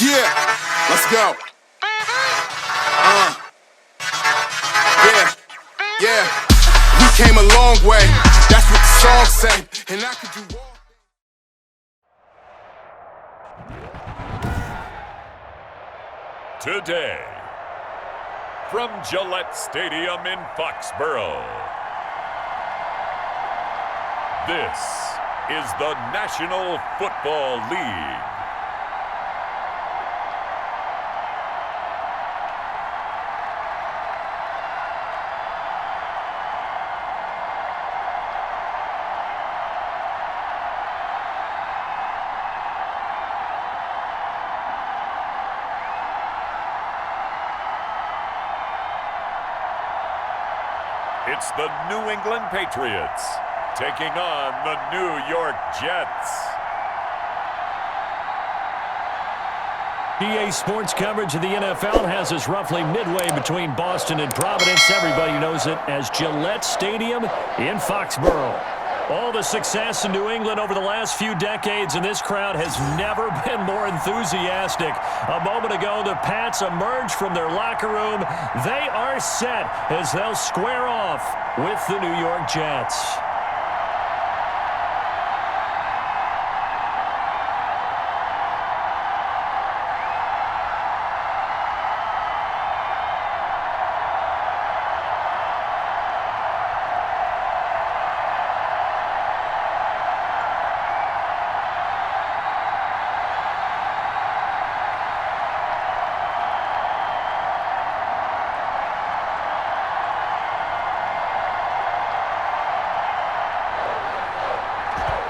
Yeah, let's go. Yeah. We came a long way. That's what the song say. And I could do all. Today, from Gillette Stadium in Foxborough, this is the National Football League. It's the New England Patriots taking on the New York Jets. EA Sports coverage of the NFL has us roughly midway between Boston and Providence. Everybody knows it as Gillette Stadium in Foxborough. All the success in New England over the last few decades, and this crowd has never been more enthusiastic. A moment ago, the Pats emerged from their locker room. They are set as they'll square off with the New York Jets.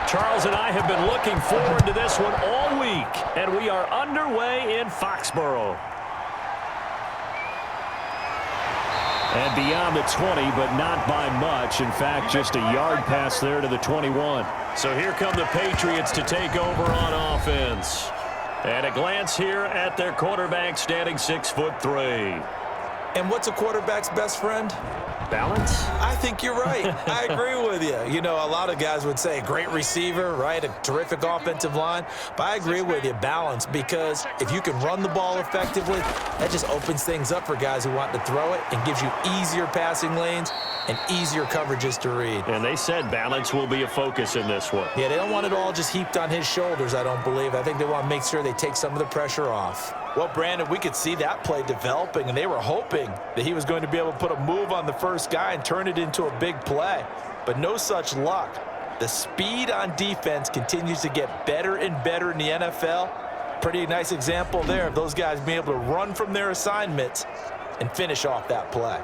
Charles and I have been looking forward to this one all week, and we are underway in Foxborough. And beyond the 20, but not by much. In fact, just a yard pass there to the 21. So here come the Patriots to take over on offense. And a glance here at their quarterback, standing 6'3". And what's a quarterback's best friend? Balance? I think you're right. I agree with you. You know, a lot of guys would say great receiver, right? A terrific offensive line. But I agree with you, balance, because if you can run the ball effectively, that just opens things up for guys who want to throw it and gives you easier passing lanes and easier coverages to read. And they said balance will be a focus in this one. Yeah, they don't want it all just heaped on his shoulders, I don't believe. I think they want to make sure they take some of the pressure off. Well, Brandon, we could see that play developing, and they were hoping that he was going to be able to put a move on the first guy and turn it into a big play. But no such luck. The speed on defense continues to get better and better in the NFL. Pretty nice example there of those guys being able to run from their assignments and finish off that play.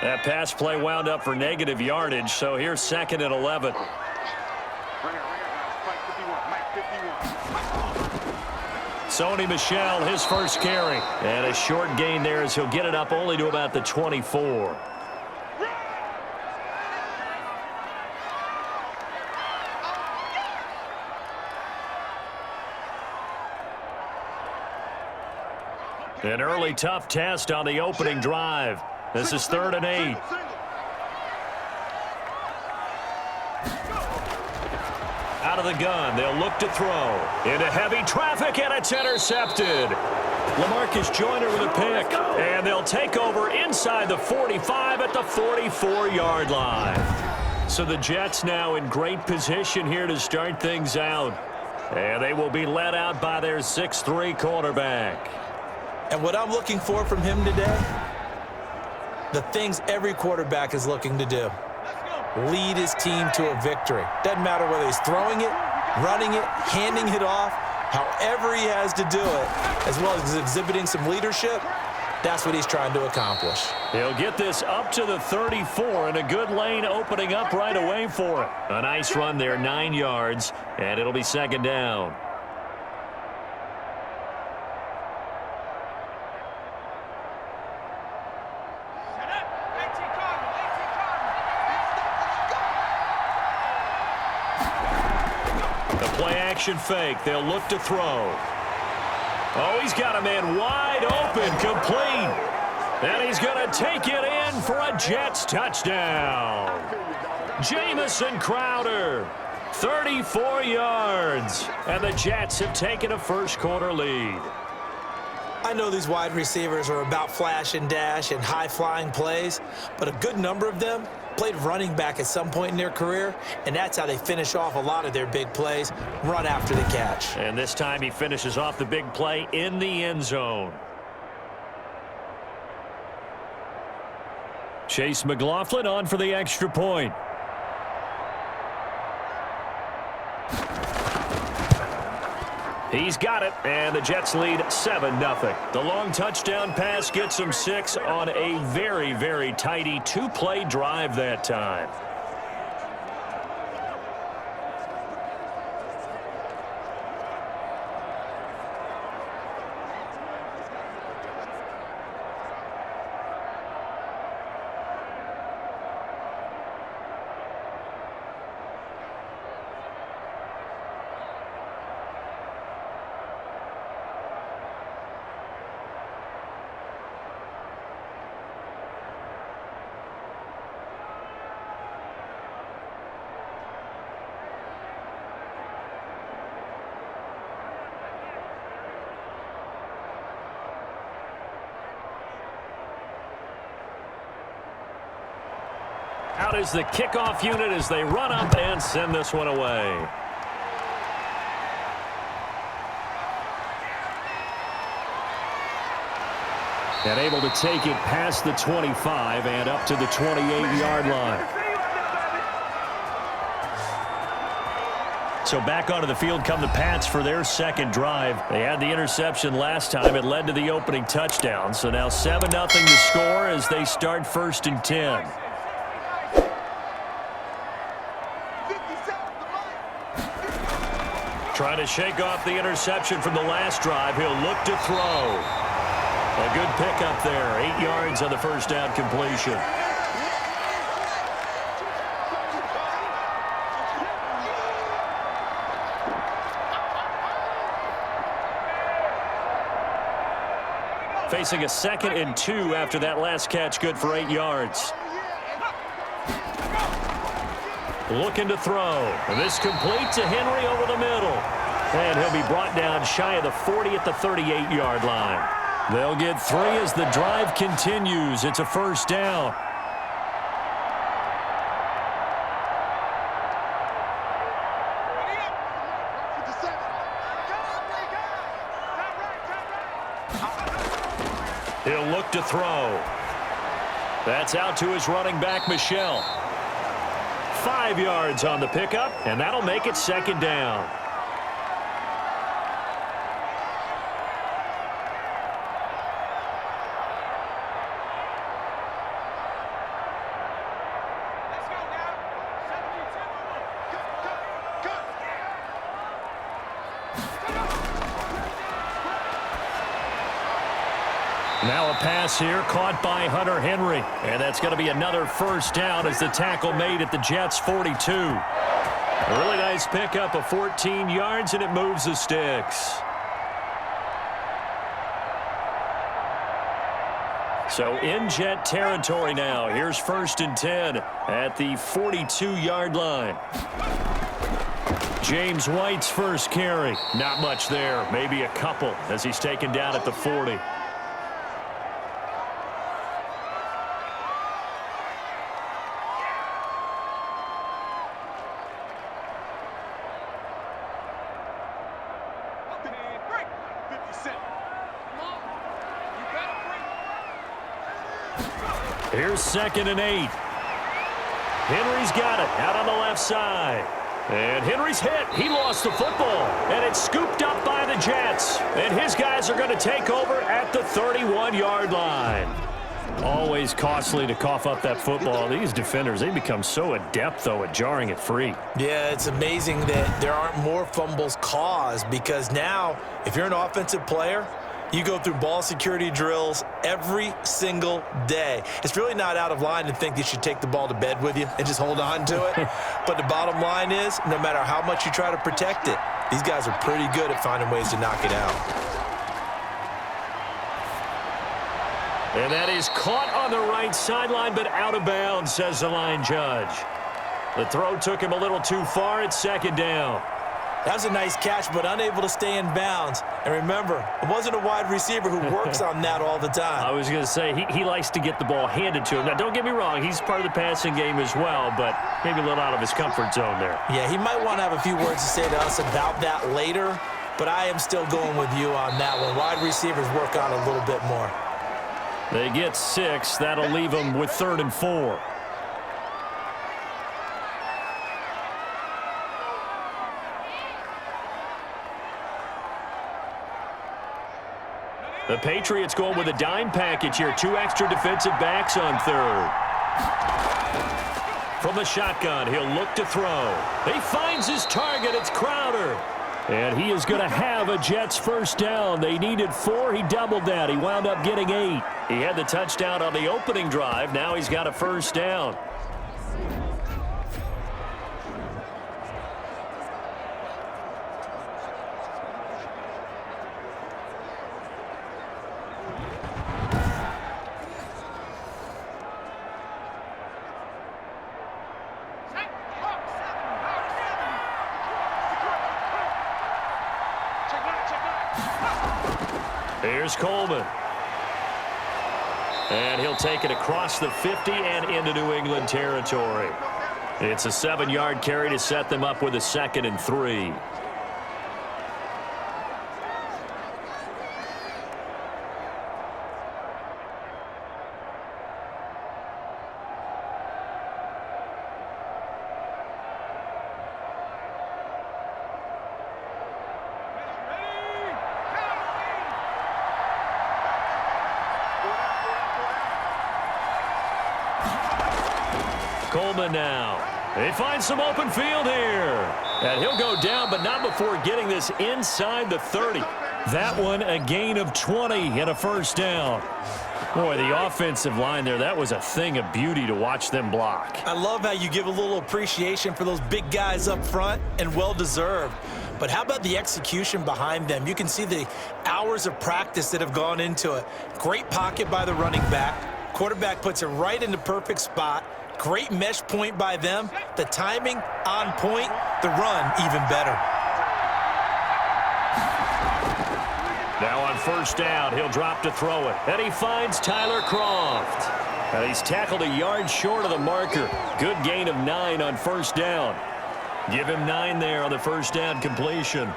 That pass play wound up for negative yardage, so here's 2nd and 11. Sony Michel, his first carry. And a short gain there as he'll get it up only to about the 24. An early tough test on the opening drive. This is 3rd and 8. Out of the gun, they'll look to throw. Into heavy traffic, and it's intercepted. LaMarcus Joyner with a pick. And they'll take over inside the 45 at the 44-yard line. So the Jets now in great position here to start things out. And they will be led out by their 6'3" quarterback. And what I'm looking for from him today, the things every quarterback is looking to do. Lead his team to a victory. Doesn't matter whether he's throwing it, running it, handing it off, however he has to do it, as well as exhibiting some leadership, that's what he's trying to accomplish. He'll get this up to the 34, and a good lane opening up right away for it. A nice run there, 9 yards, and it'll be 2nd down. Play-action fake. They'll look to throw. Oh, he's got a man wide open, complete. And he's going to take it in for a Jets touchdown. Jamison Crowder, 34 yards. And the Jets have taken a first-quarter lead. I know these wide receivers are about flash and dash and high-flying plays, but a good number of them played running back at some point in their career, and that's how they finish off a lot of their big plays, run after the catch. And this time he finishes off the big play in the end zone. Chase McLaughlin on for the extra point. He's got it, and the Jets lead 7-0. The long touchdown pass gets them 6 on a very, very tidy two-play drive that time. Out is the kickoff unit as they run up and send this one away. And able to take it past the 25 and up to the 28-yard line. So back onto the field come the Pats for their second drive. They had the interception last time. It led to the opening touchdown. So now 7-0 to score as they start 1st and 10. Trying to shake off the interception from the last drive. He'll look to throw. A good pickup there. 8 yards on the first down completion. Facing a 2nd and 2 after that last catch. Good for 8 yards. Looking to throw. And this complete to Henry over the middle. And he'll be brought down shy of the 40 at the 38-yard line. They'll get 3 as the drive continues. It's a first down. He'll look to throw. That's out to his running back, Michel. 5 yards on the pickup, and that'll make it 2nd down. Now a pass here caught by Hunter Henry. And that's going to be another first down as the tackle made at the Jets' 42. A really nice pickup of 14 yards, and it moves the sticks. So in Jet territory now. Here's 1st and 10 at the 42-yard line. James White's first carry. Not much there. Maybe a couple as he's taken down at the 40. Here's 2nd and 8. Henry's got it out on the left side. And Henry's hit. He lost the football. And it's scooped up by the Jets. And his guys are going to take over at the 31-yard line. Always costly to cough up that football. These defenders, they become so adept, though, at jarring it free. Yeah, it's amazing that there aren't more fumbles caused, because now, if you're an offensive player, you go through ball security drills every single day. It's really not out of line to think you should take the ball to bed with you and just hold on to it. But the bottom line is, no matter how much you try to protect it, these guys are pretty good at finding ways to knock it out. And that is caught on the right sideline, but out of bounds, says the line judge. The throw took him a little too far. It's second down. That was a nice catch, but unable to stay in bounds. And remember, it wasn't a wide receiver who works on that all the time. I was going to say, he likes to get the ball handed to him. Now, don't get me wrong. He's part of the passing game as well, but maybe a little out of his comfort zone there. Yeah, he might want to have a few words to say to us about that later, but I am still going with you on that one. Wide receivers work on a little bit more. They get 6. That'll leave them with 3rd and 4. The Patriots going with a dime package here. 2 extra defensive backs on 3rd. From the shotgun, he'll look to throw. He finds his target. It's Crowder. And he is going to have a Jets first down. They needed 4. He doubled that. He wound up getting 8. He had the touchdown on the opening drive. Now he's got a first down. Here's Coleman. And he'll take it across the 50 and into New England territory. It's a 7-yard carry to set them up with a 2nd and 3. Coleman now. They find some open field here. And he'll go down, but not before getting this inside the 30. That one a gain of 20 and a first down. Boy, the offensive line there, that was a thing of beauty to watch them block. I love how you give a little appreciation for those big guys up front, and well-deserved. But how about the execution behind them? You can see the hours of practice that have gone into it. Great pocket by the running back. Quarterback puts it right in the perfect spot. Great mesh point by them. The timing on point. The run even better. Now on first down, he'll drop to throw it. And he finds Tyler Croft. And he's tackled a yard short of the marker. Good gain of 9 on first down. Give him 9 there on the first down completion.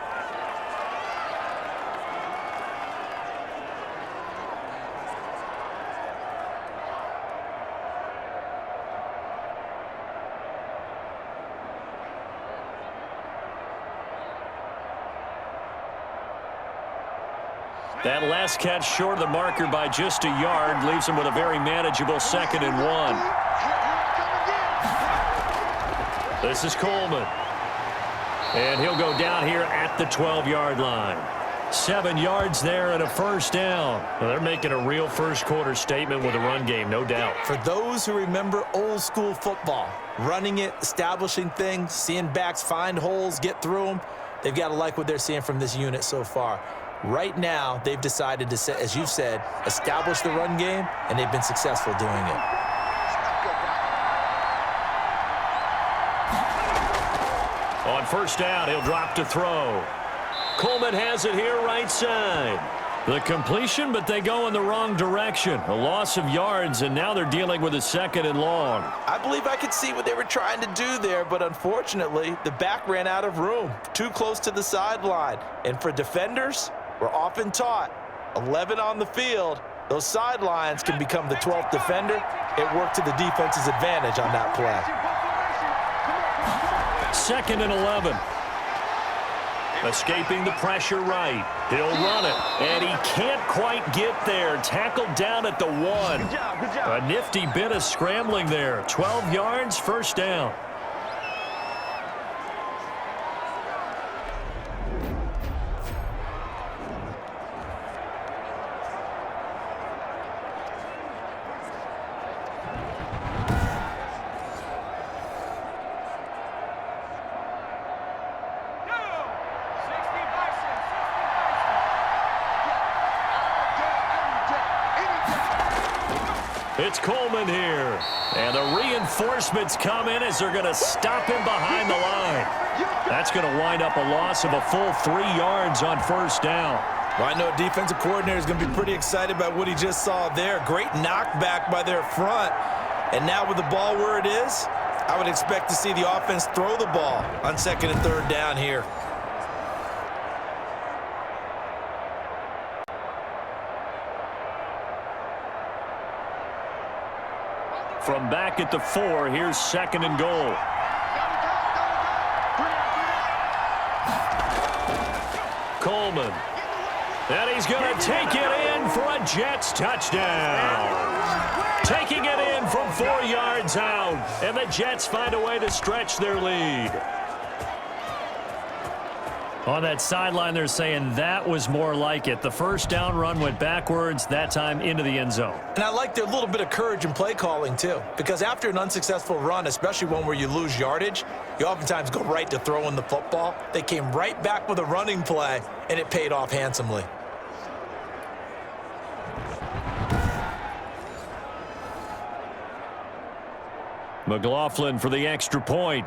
That last catch short of the marker by just a yard leaves him with a very manageable 2nd and 1. This is Coleman. And he'll go down here at the 12-yard line. 7 yards there and a first down. Well, they're making a real first-quarter statement with a run game, no doubt. For those who remember old-school football, running it, establishing things, seeing backs find holes, get through them, they've got to like what they're seeing from this unit so far. Right now, they've decided to, as you said, establish the run game, and they've been successful doing it. On first down, he'll drop to throw. Coleman has it here right side. The completion, but they go in the wrong direction. A loss of yards, and now they're dealing with a 2nd and long. I believe I could see what they were trying to do there, but unfortunately, the back ran out of room. Too close to the sideline. And for defenders, we're often taught, 11 on the field, those sidelines can become the 12th defender. It worked to the defense's advantage on that play. 2nd and 11. Escaping the pressure right. He'll run it, and he can't quite get there. Tackled down at the 1. Good job. A nifty bit of scrambling there. 12 yards, first down. It's Coleman here. And the reinforcements come in as they're going to stop him behind the line. That's going to wind up a loss of a full 3 yards on first down. Well, I know defensive coordinator is going to be pretty excited about what he just saw there. Great knockback by their front. And now with the ball where it is, I would expect to see the offense throw the ball on 2nd and 3rd down here. From back at the 4, here's 2nd and goal. Coleman. And he's going to take it in for a Jets touchdown. Taking it in from 4 yards out. And the Jets find a way to stretch their lead. On that sideline, they're saying that was more like it. The first down run went backwards, that time into the end zone. And I like their little bit of courage in play calling, too. Because after an unsuccessful run, especially one where you lose yardage, you oftentimes go right to throwing the football. They came right back with a running play, and it paid off handsomely. McLaughlin for the extra point.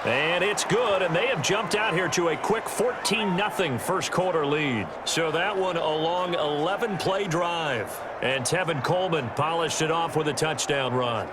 And it's good, and they have jumped out here to a quick 14-0 first-quarter lead. So that one a long 11-play drive. And Tevin Coleman polished it off with a touchdown run.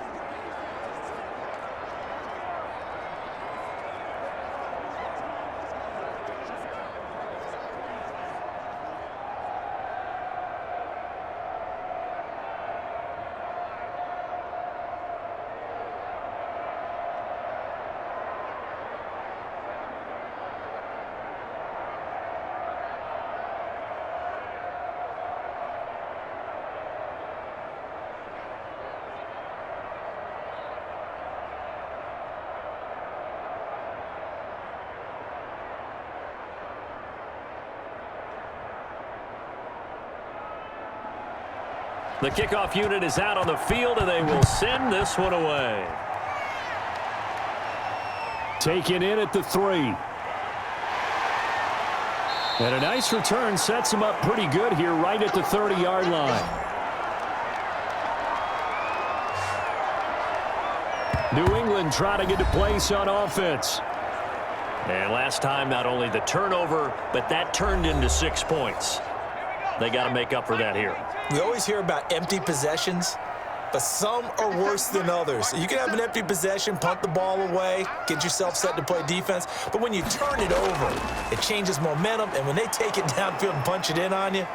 The kickoff unit is out on the field, and they will send this one away. Taken in at the 3. And a nice return sets him up pretty good here right at the 30-yard line. New England trying to get to place on offense. And last time, not only the turnover, but that turned into 6 points. They got to make up for that here. We always hear about empty possessions, but some are worse than others. You can have an empty possession, punt the ball away, get yourself set to play defense, but when you turn it over, it changes momentum, and when they take it downfield and punch it in on you,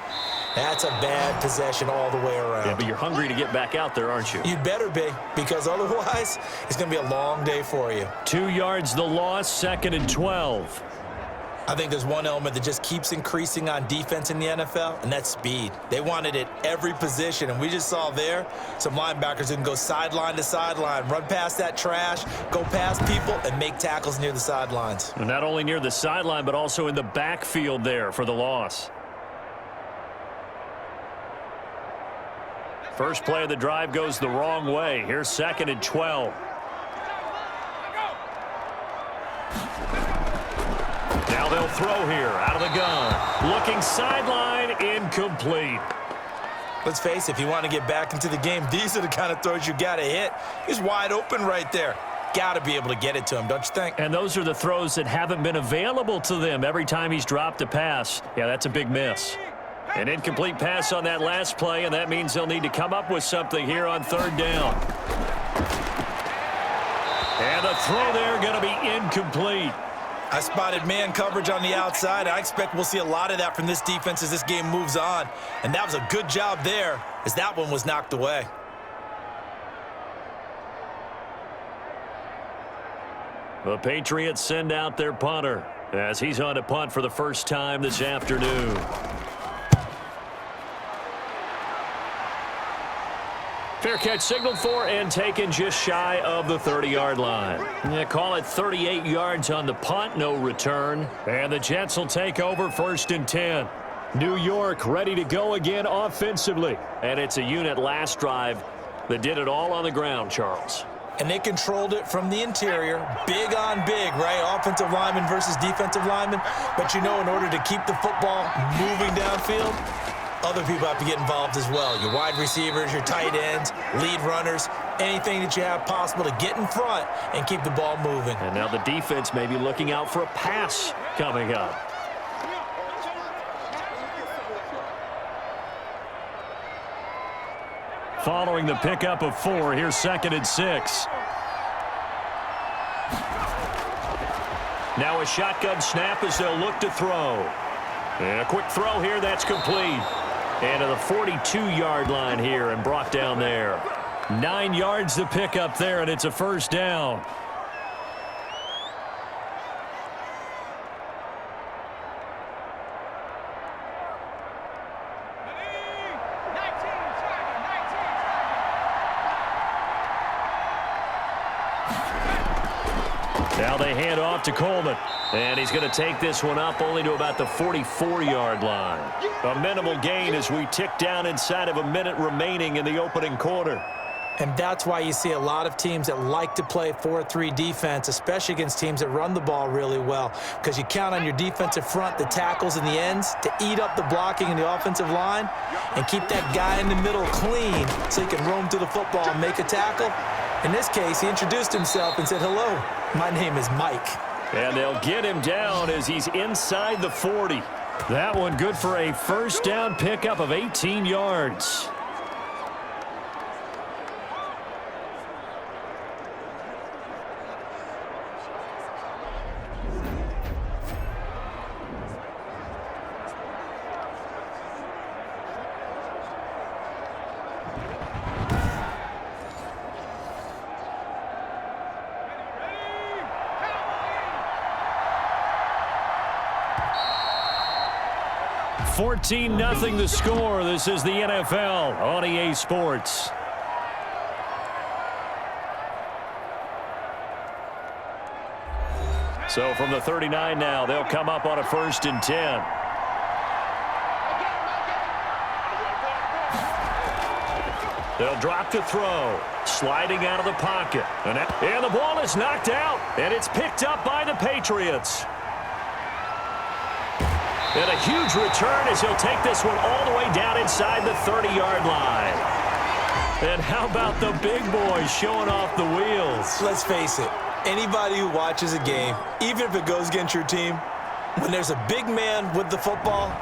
that's a bad possession all the way around. Yeah, but you're hungry to get back out there, aren't you? You'd better be, because otherwise, it's going to be a long day for you. 2 yards the loss, 2nd and 12. I think there's one element that just keeps increasing on defense in the NFL, and that's speed. They want it at every position, and we just saw there some linebackers that can go sideline to sideline, run past that trash, go past people, and make tackles near the sidelines. And not only near the sideline, but also in the backfield there for the loss. First play of the drive goes the wrong way. Here's 2nd and 12. Now they'll throw here out of the gun. Looking sideline, incomplete. Let's face it, if you want to get back into the game, these are the kind of throws you got to hit. He's wide open right there. Got to be able to get it to him, don't you think? And those are the throws that haven't been available to them every time he's dropped a pass. Yeah, that's a big miss. An incomplete pass on that last play, and that means they'll need to come up with something here on 3rd down. And the throw there going to be incomplete. I spotted man coverage on the outside. I expect we'll see a lot of that from this defense as this game moves on. And that was a good job there as that one was knocked away. The Patriots send out their punter as he's on to punt for the first time this afternoon. Fair catch signaled for and taken just shy of the 30-yard line. Yeah, call it 38 yards on the punt, no return. And the Jets will take over 1st and 10. New York ready to go again offensively. And it's a unit last drive that did it all on the ground, Charles. And they controlled it from the interior, big on big, right? Offensive lineman versus defensive lineman. But you know, in order to keep the football moving downfield, other people have to get involved as well. Your wide receivers, your tight ends, lead runners, anything that you have possible to get in front and keep the ball moving. And now the defense may be looking out for a pass coming up. Following the pickup of 4, here's 2nd and 6. Now a shotgun snap as they'll look to throw. And a quick throw here, that's complete. And to the 42-yard line here and brought down there. 9 yards to pick up there, and it's a first down. Now they hand off to Coleman. And he's going to take this one up only to about the 44-yard line. A minimal gain as we tick down inside of a minute remaining in the opening quarter. And that's why you see a lot of teams that like to play 4-3 defense, especially against teams that run the ball really well, because you count on your defensive front, the tackles and the ends, to eat up the blocking in the offensive line and keep that guy in the middle clean so he can roam through the football and make a tackle. In this case, he introduced himself and said, "Hello, my name is Mike." And they'll get him down as he's inside the 40. That one good for a first down pickup of 18 yards. $14-0 the score. This is the NFL on EA Sports. So from the 39 now, they'll come up on a 1st and 10. They'll drop to throw. Sliding out of the pocket. And the ball is knocked out. And it's picked up by the Patriots. And a huge return as he'll take this one all the way down inside the 30-yard line. And how about the big boys showing off the wheels? Let's face it, anybody who watches a game, even if it goes against your team, when there's a big man with the football,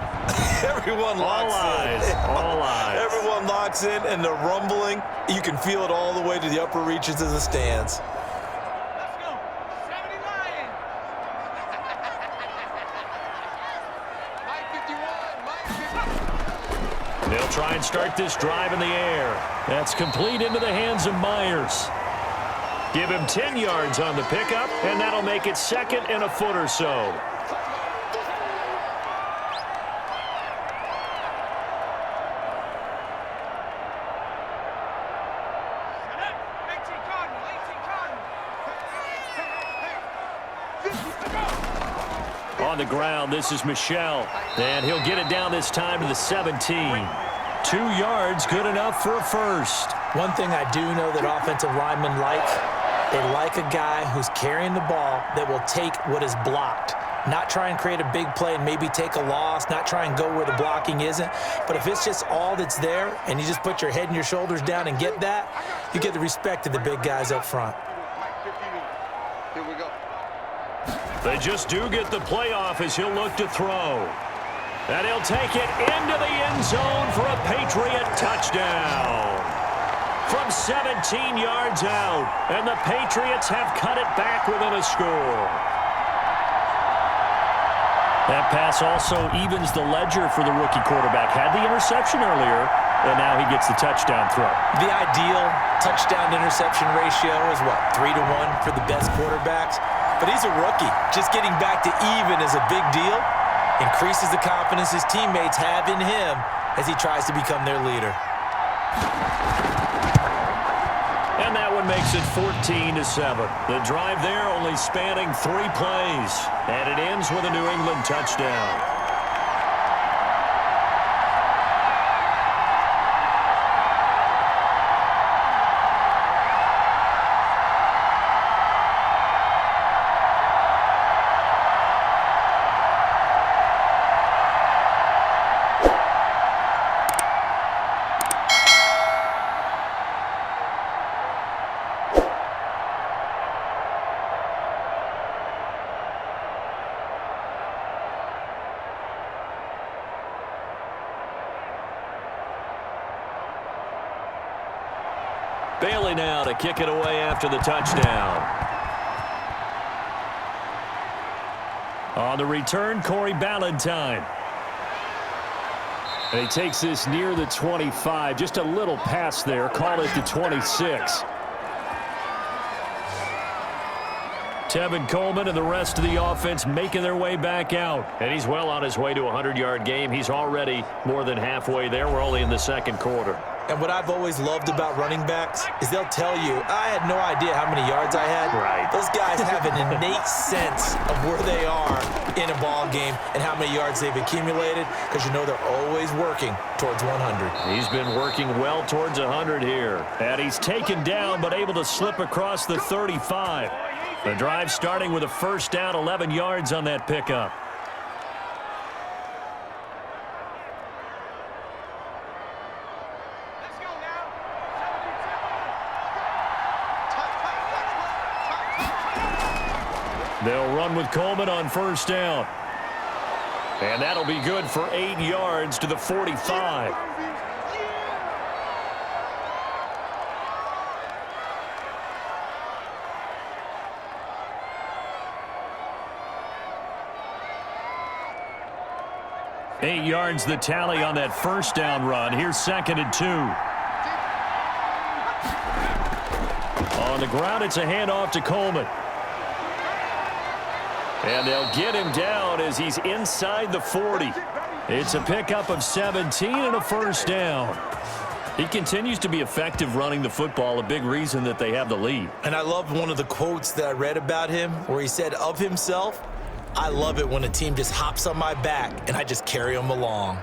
everyone locks in. All eyes. Everyone locks in, and the rumbling, you can feel it all the way to the upper reaches of the stands. They'll try and start this drive in the air. That's complete into the hands of Myers. Give him 10 yards on the pickup, and that'll make it 2nd and a foot or so. On the ground, this is Michel. And he'll get it down this time to the 17. 2 yards, good enough for a first. One thing I do know that offensive linemen like, they like a guy who's carrying the ball that will take what is blocked. Not try and create a big play and maybe take a loss, not try and go where the blocking isn't. But if it's just all that's there and you just put your head and your shoulders down and get that, you get the respect of the big guys up front. Here we go. They just do get the playoff as he'll look to throw. And he'll take it into the end zone for a Patriot touchdown. From 17 yards out, and the Patriots have cut it back within a score. That pass also evens the ledger for the rookie quarterback. Had the interception earlier, and now he gets the touchdown throw. The ideal touchdown-interception ratio is, what, 3-to-1 for the best quarterbacks? But he's a rookie. Just getting back to even is a big deal. Increases the confidence his teammates have in him as he tries to become their leader. And that one makes it 14-7. The drive there only spanning 3 plays. And it ends with a New England touchdown. Bailey now to kick it away after the touchdown. On the return, Corey Ballantyne. And he takes this near the 25. Just a little pass there. Call it the 26. Tevin Coleman and the rest of the offense making their way back out. And he's well on his way to a 100-yard game. He's already more than halfway there. We're only in the second quarter. And what I've always loved about running backs is they'll tell you, I had no idea how many yards I had. Right. Those guys have an innate sense of where they are in a ball game and how many yards they've accumulated, because you know they're always working towards 100. He's been working well towards 100 here. And he's taken down but able to slip across the 35. The drive starting with a first down, 11 yards on that pickup. They'll run with Coleman on first down. And that'll be good for 8 yards to the 45. Eight yards the tally on that first down run. Here's 2nd and 2. On the ground, it's a handoff to Coleman. And they'll get him down as he's inside the 40. It's a pickup of 17 and a first down. He continues to be effective running the football, a big reason that they have the lead. And I love one of the quotes that I read about him where he said of himself, I love it when a team just hops on my back and I just carry them along.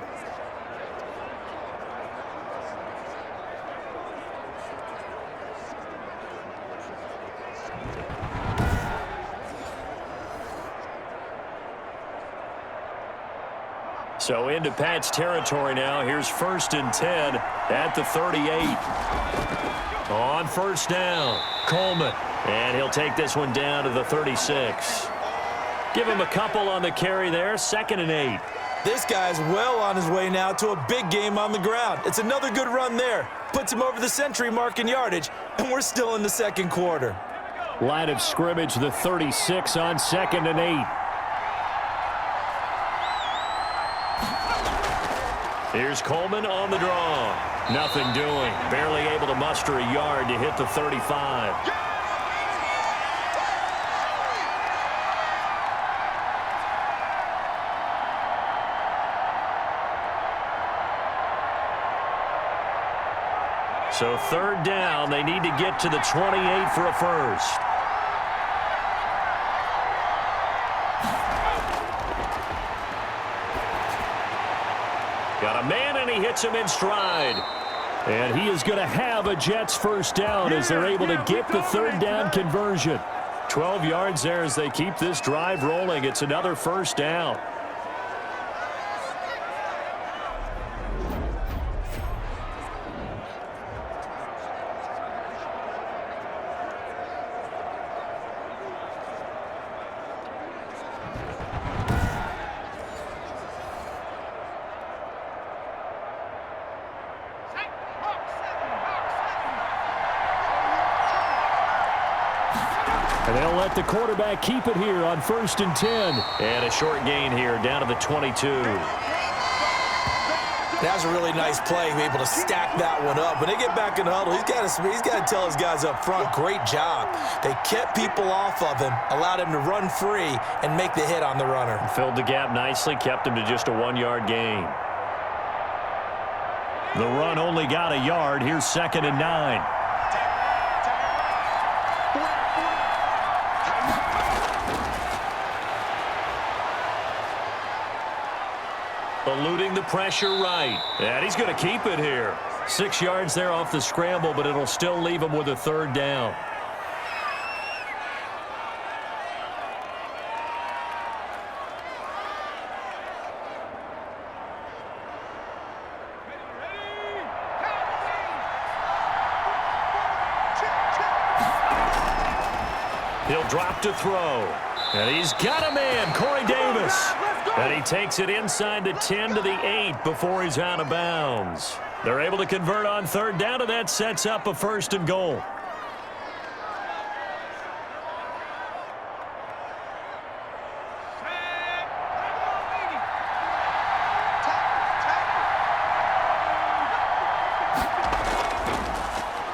So into Pat's territory now. Here's 1st and 10 at the 38. On first down, Coleman. And he'll take this one down to the 36. Give him a couple on the carry there. 2nd and 8. This guy's well on his way now to a big game on the ground. It's another good run there. Puts him over the century mark in yardage, and we're still in the second quarter. Line of scrimmage, the 36 on 2nd and 8. Here's Coleman on the draw. Nothing doing. Barely able to muster a yard to hit the 35. So 3rd down, they need to get to the 28 for a first. Got a man, and he hits him in stride. And he is going to have a Jets first down as they're able to get the 3rd down conversion. 12 yards there as they keep this drive rolling. It's another first down. And they'll let the quarterback keep it here on 1st and 10. And a short gain here down to the 22. That was a really nice play, able to stack that one up. When they get back in the huddle, he's got to tell his guys up front, great job. They kept people off of him, allowed him to run free and make the hit on the runner. Filled the gap nicely, kept him to just a 1-yard gain. The run only got a yard. Here's 2nd and 9. Eluding the pressure right. And he's going to keep it here. 6 yards there off the scramble, but it'll still leave him with a 3rd down. He'll drop to throw. And he's got a man, Corey Davis. And he takes it inside the 10 to the 8 before he's out of bounds. They're able to convert on third down, and that sets up a 1st and goal.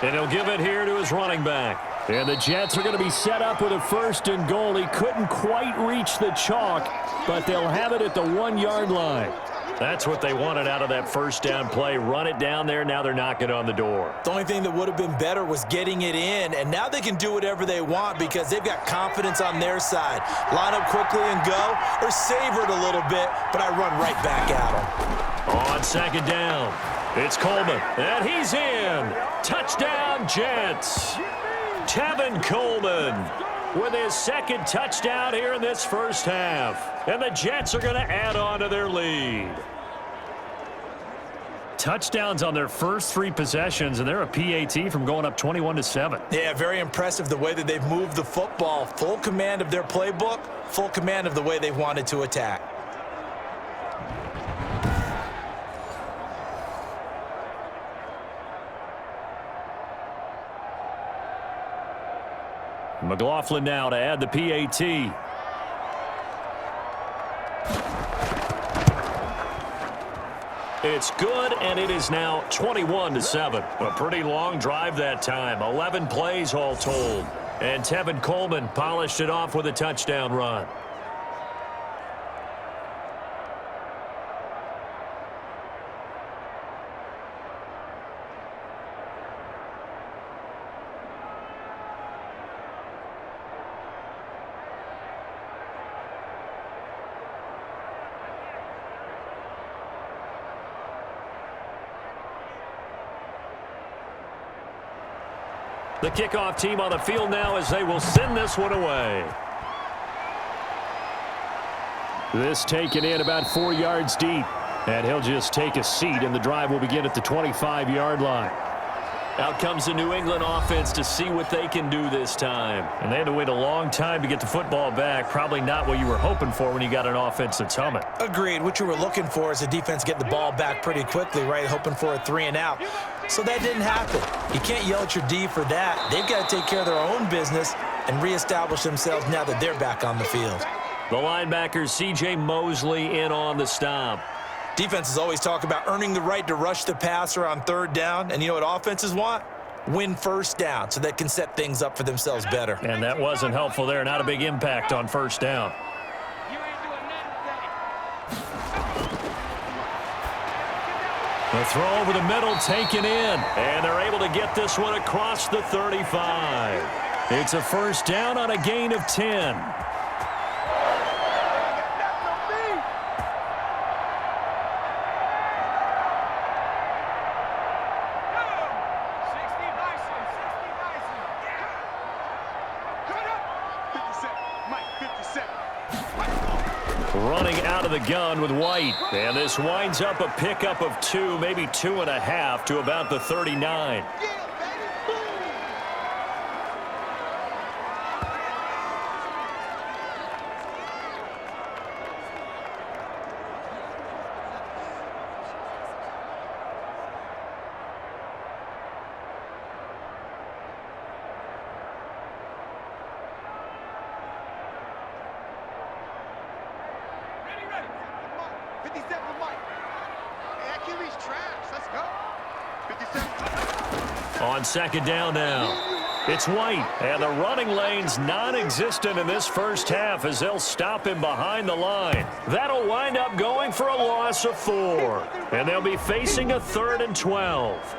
And he'll give it here to his running back. And the Jets are going to be set up with a 1st and goal. He couldn't quite reach the chalk, but they'll have it at the 1-yard line. That's what they wanted out of that 1st down play. Run it down there. Now they're knocking on the door. The only thing that would have been better was getting it in, and now they can do whatever they want because they've got confidence on their side. Line up quickly and go, or savor it a little bit, but I run right back at them. On 2nd down, it's Coleman, and he's in. Touchdown, Jets. Tevin Coleman with his 2nd touchdown here in this 1st half. And the Jets are going to add on to their lead. Touchdowns on their first 3 possessions, and they're a PAT from going up 21-7. Yeah, very impressive the way that they've moved the football. Full command of their playbook, full command of the way they wanted to attack. McLaughlin now to add the PAT. It's good, and it is now 21-7. A pretty long drive that time. 11 plays all told. And Tevin Coleman polished it off with a touchdown run. The kickoff team on the field now as they will send this one away. This taken in about 4 yards deep. And he'll just take a seat, and the drive will begin at the 25-yard line. Out comes the New England offense to see what they can do this time. And they had to wait a long time to get the football back. Probably not what you were hoping for when you got an offense that's humming. Agreed. What you were looking for is the defense getting the ball back pretty quickly, right? Hoping for a 3-and-out. So that didn't happen. You can't yell at your D for that. They've got to take care of their own business and reestablish themselves now that they're back on the field. The linebacker, C.J. Mosley, in on the stop. Defenses always talk about earning the right to rush the passer on 3rd down. And you know what offenses want? Win 1st down so they can set things up for themselves better. And that wasn't helpful there. Not a big impact on 1st down. The throw over the middle taken in. And they're able to get this one across the 35. It's a 1st down on a gain of 10. Running out of the gun with White. And this winds up a pickup of 2, maybe 2.5 to about the 39. On 2nd down now, it's White, and the running lane's non-existent in this 1st half as they'll stop him behind the line. That'll wind up going for a loss of 4, and they'll be facing a 3rd and 12.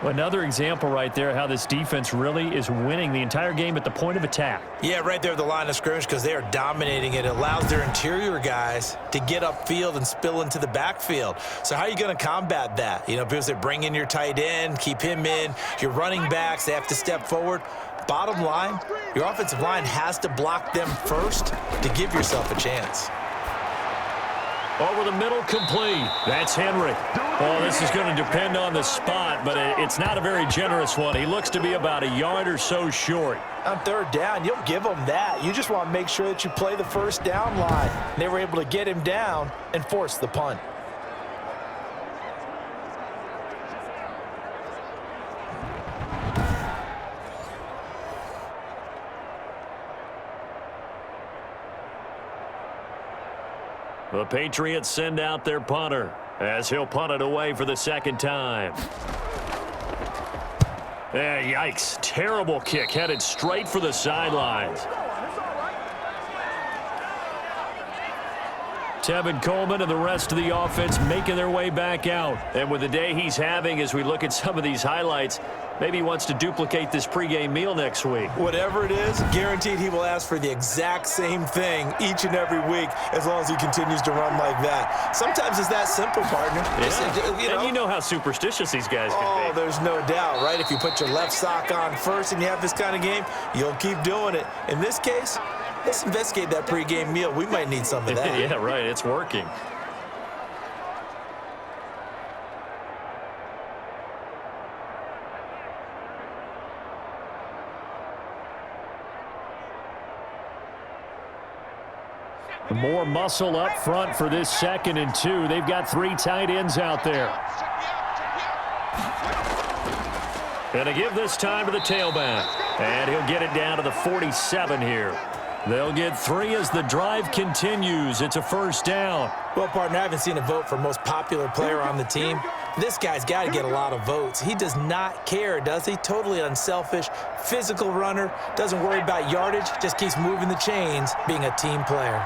Another example right there how this defense really is winning the entire game at the point of attack. Yeah, right there at the line of scrimmage because they are dominating it. It allows their interior guys to get upfield and spill into the backfield. So how are you going to combat that? You know, because they bring in your tight end, keep him in. Your running backs, they have to step forward. Bottom line, your offensive line has to block them first to give yourself a chance. Over the middle, complete. That's Henry. Oh, this is going to depend on the spot, but it's not a very generous one. He looks to be about a yard or so short. On third down, you'll give him that. You just want to make sure that you play the first down line. They were able to get him down and force the punt. The Patriots send out their punter as he'll punt it away for the second time. Yikes. Terrible kick headed straight for the sidelines. Tevin Coleman and the rest of the offense making their way back out. And with the day he's having, as we look at some of these highlights, maybe he wants to duplicate this pregame meal next week. Whatever it is, guaranteed he will ask for the exact same thing each and every week as long as he continues to run like that. Sometimes it's that simple, partner. Yeah. And you know how superstitious these guys can be. Oh, there's no doubt, right? If you put your left sock on first and you have this kind of game, you'll keep doing it. In this case, let's investigate that pregame meal. We might need some of that. Yeah, right. It's working. More muscle up front for this 2nd and 2. They've got 3 tight ends out there. And to give this time to the tailback. And he'll get it down to the 47 here. They'll get 3 as the drive continues. It's a first down. Well, partner, I haven't seen a vote for most popular player on the team. This guy's got to get a lot of votes. He does not care, does he? Totally unselfish, physical runner, doesn't worry about yardage, just keeps moving the chains, being a team player.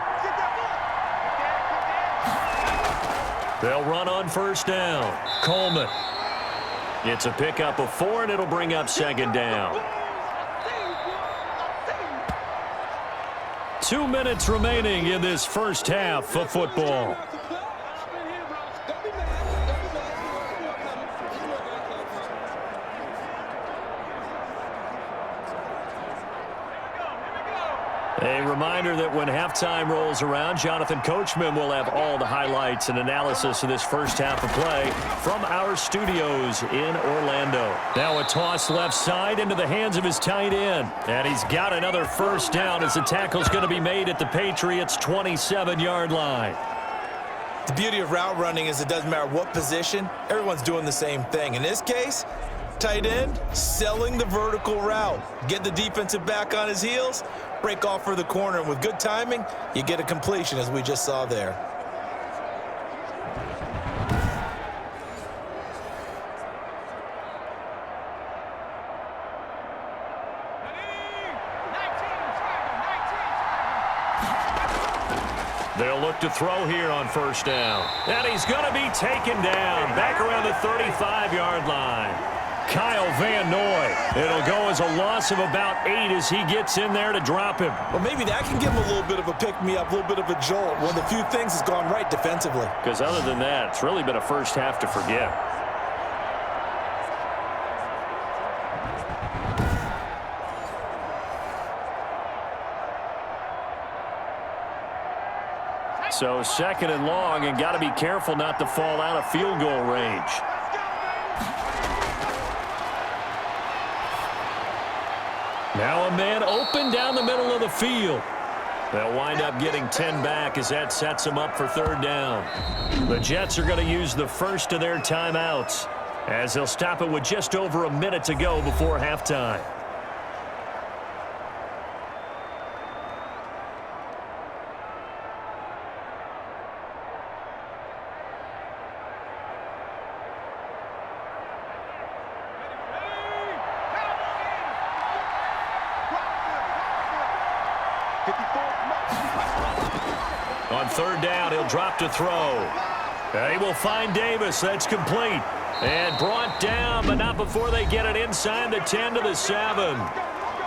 They'll run on first down. Coleman. It's a pickup of 4, and it'll bring up 2nd down. 2 minutes remaining in this first half of football. A reminder that when halftime rolls around, Jonathan Coachman will have all the highlights and analysis of this first half of play from our studios in Orlando. Now a toss left side into the hands of his tight end. And he's got another first down as the tackle's going to be made at the Patriots' 27-yard line. The beauty of route running is it doesn't matter what position, everyone's doing the same thing. In this case, tight end selling the vertical route. Get the defensive back on his heels, break off for the corner, and with good timing, you get a completion as we just saw there. They'll look to throw here on first down. And he's going to be taken down back around the 35-yard line. Kyle Van Noy. It'll go as a loss of about 8 as he gets in there to drop him. Well, maybe that can give him a little bit of a pick-me-up, a little bit of a jolt. One of the few things that's gone right defensively. Because other than that, it's really been a first half to forget. So 2nd and long, and got to be careful not to fall out of field goal range. Now a man open down the middle of the field. They'll wind up getting 10 back as that sets them up for 3rd down. The Jets are going to use the first of their timeouts as they'll stop it with just over a minute to go before halftime. On 3rd down, he'll drop to throw. He will find Davis. That's complete. And brought down, but not before they get it inside the 10 to the 7.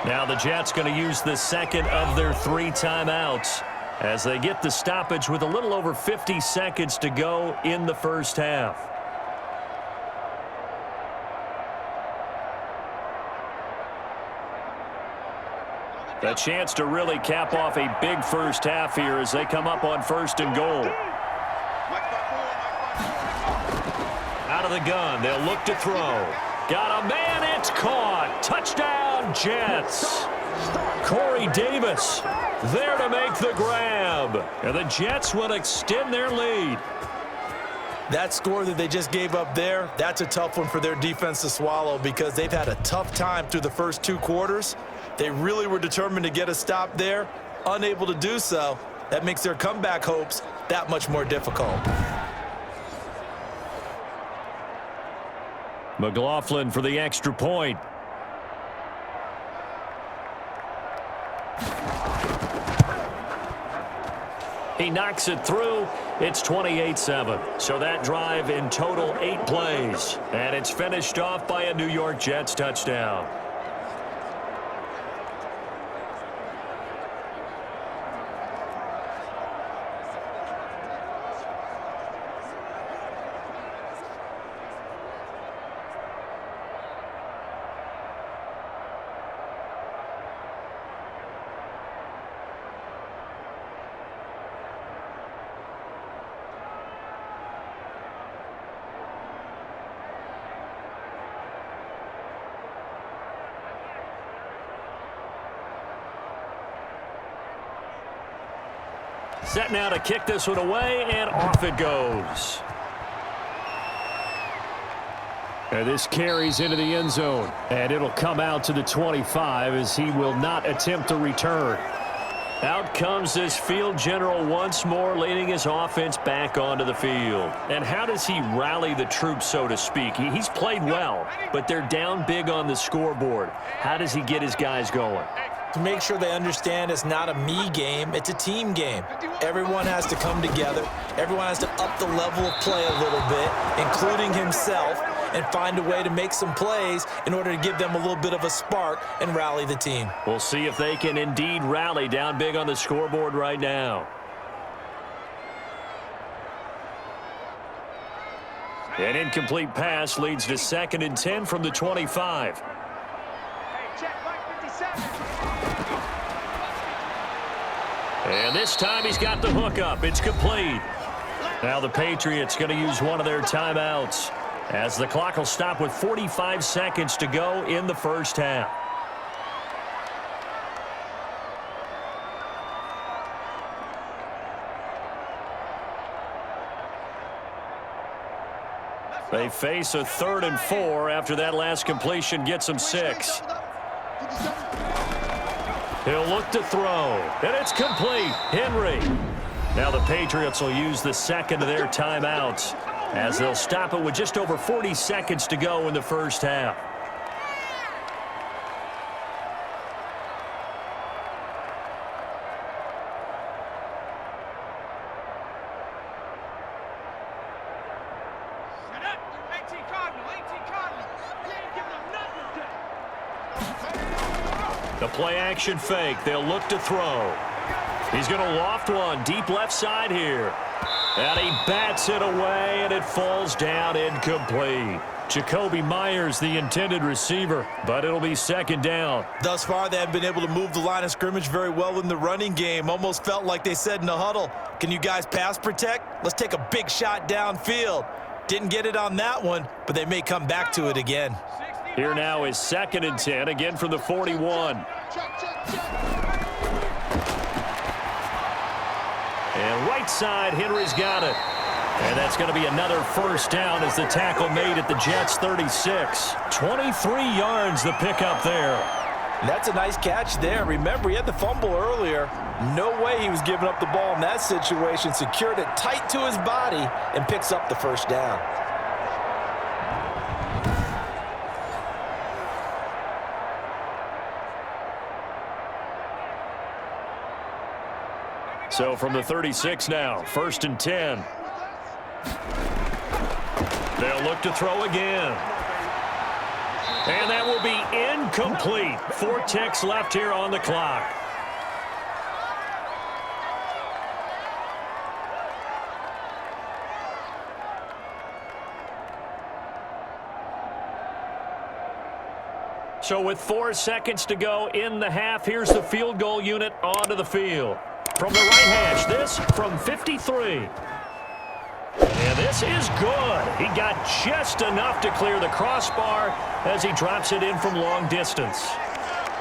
Now the Jets going to use the 2nd of their 3 timeouts as they get the stoppage with a little over 50 seconds to go in the first half. A chance to really cap off a big first half here as they come up on 1st and goal. of the gun. They'll look to throw. Got a man. It's caught. Touchdown, Jets. Corey Davis there to make the grab. And the Jets will extend their lead. That score that they just gave up there, that's a tough one for their defense to swallow because they've had a tough time through the first 2 quarters. They really were determined to get a stop there, unable to do so. That makes their comeback hopes that much more difficult. McLaughlin for the extra point. He knocks it through. It's 28-7. So that drive in total 8 plays. And it's finished off by a New York Jets touchdown. Set now to kick this one away, and off it goes. And this carries into the end zone, and it'll come out to the 25 as he will not attempt to return. Out comes this field general once more, leading his offense back onto the field. And how does he rally the troops, so to speak? He's played well, but they're down big on the scoreboard. How does he get his guys going? To make sure they understand it's not a me game, it's a team game. Everyone has to come together. Everyone has to up the level of play a little bit, including himself, and find a way to make some plays in order to give them a little bit of a spark and rally the team. We'll see if they can indeed rally down big on the scoreboard right now. An incomplete pass leads to 2nd and 10 from the 25. And this time he's got the hook up. It's complete. Now the Patriots going to use one of their timeouts as the clock will stop with 45 seconds to go in the first half. They face a 3rd and 4 after that last completion gets them 6. He'll look to throw, and it's complete. Henry. Now the Patriots will use the 2nd of their timeouts as they'll stop it with just over 40 seconds to go in the first half. The play-action fake. They'll look to throw. He's going to loft one deep left side here. And he bats it away, and it falls down incomplete. Jacoby Myers, the intended receiver, but it'll be 2nd down. Thus far, they have been able to move the line of scrimmage very well in the running game. Almost felt like they said in the huddle, can you guys pass protect? Let's take a big shot downfield. Didn't get it on that one, but they may come back to it again. Here now is 2nd and 10, again from the 41. And right side, Henry's got it. And that's going to be another first down as the tackle made at the Jets' 36. 23 yards the pickup there. That's a nice catch there. Remember, he had the fumble earlier. No way he was giving up the ball in that situation. Secured it tight to his body and picks up the first down. So from the 36 now, 1st and 10. They'll look to throw again. And that will be incomplete. 4 ticks left here on the clock. So with 4 seconds to go in the half, here's the field goal unit onto the field. From the right hash, this from 53. And this pass is good. He got just enough to clear the crossbar as he drops it in from long distance.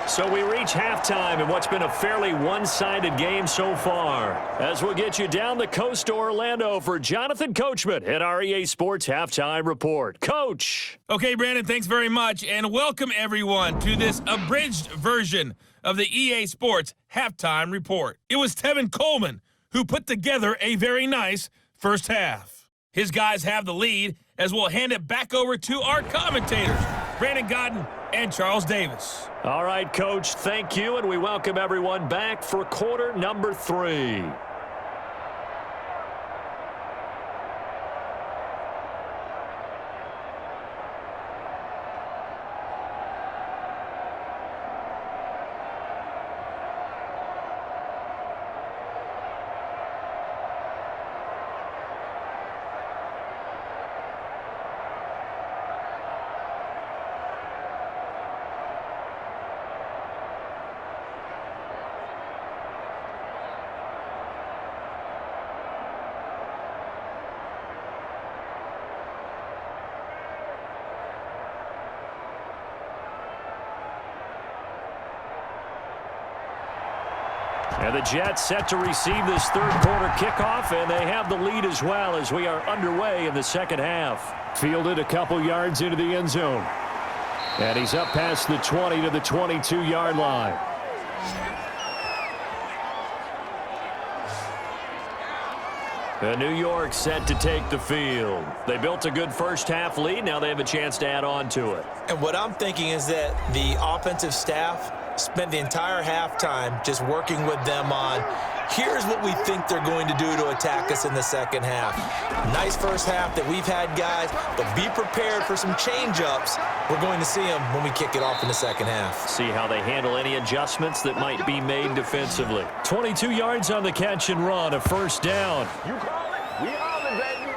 So we reach halftime in what's been a fairly one-sided game so far. As we'll get you down the coast to Orlando for Jonathan Coachman at our EA Sports Halftime Report. Coach! Okay, Brandon, thanks very much, and welcome everyone to this abridged version of the EA Sports Halftime Report. It was Tevin Coleman who put together a very nice first half. His guys have the lead as we'll hand it back over to our commentators, Brandon Godden and Charles Davis. All right, Coach, thank you, and we welcome everyone back for quarter number 3. And the Jets set to receive this third quarter kickoff, and they have the lead as well as we are underway in the second half. Fielded a couple yards into the end zone. And he's up past the 20 to the 22-yard line. And New York set to take the field. They built a good first half lead. Now they have a chance to add on to it. And what I'm thinking is that the offensive staff spent the entire halftime just working with them on, here's what we think they're going to do to attack us in the second half. Nice first half that we've had, guys, but be prepared for some change-ups. We're going to see them when we kick it off in the second half. See how they handle any adjustments that might be made defensively. 22 yards on the catch and run, a first down. You call it, we all it, baby.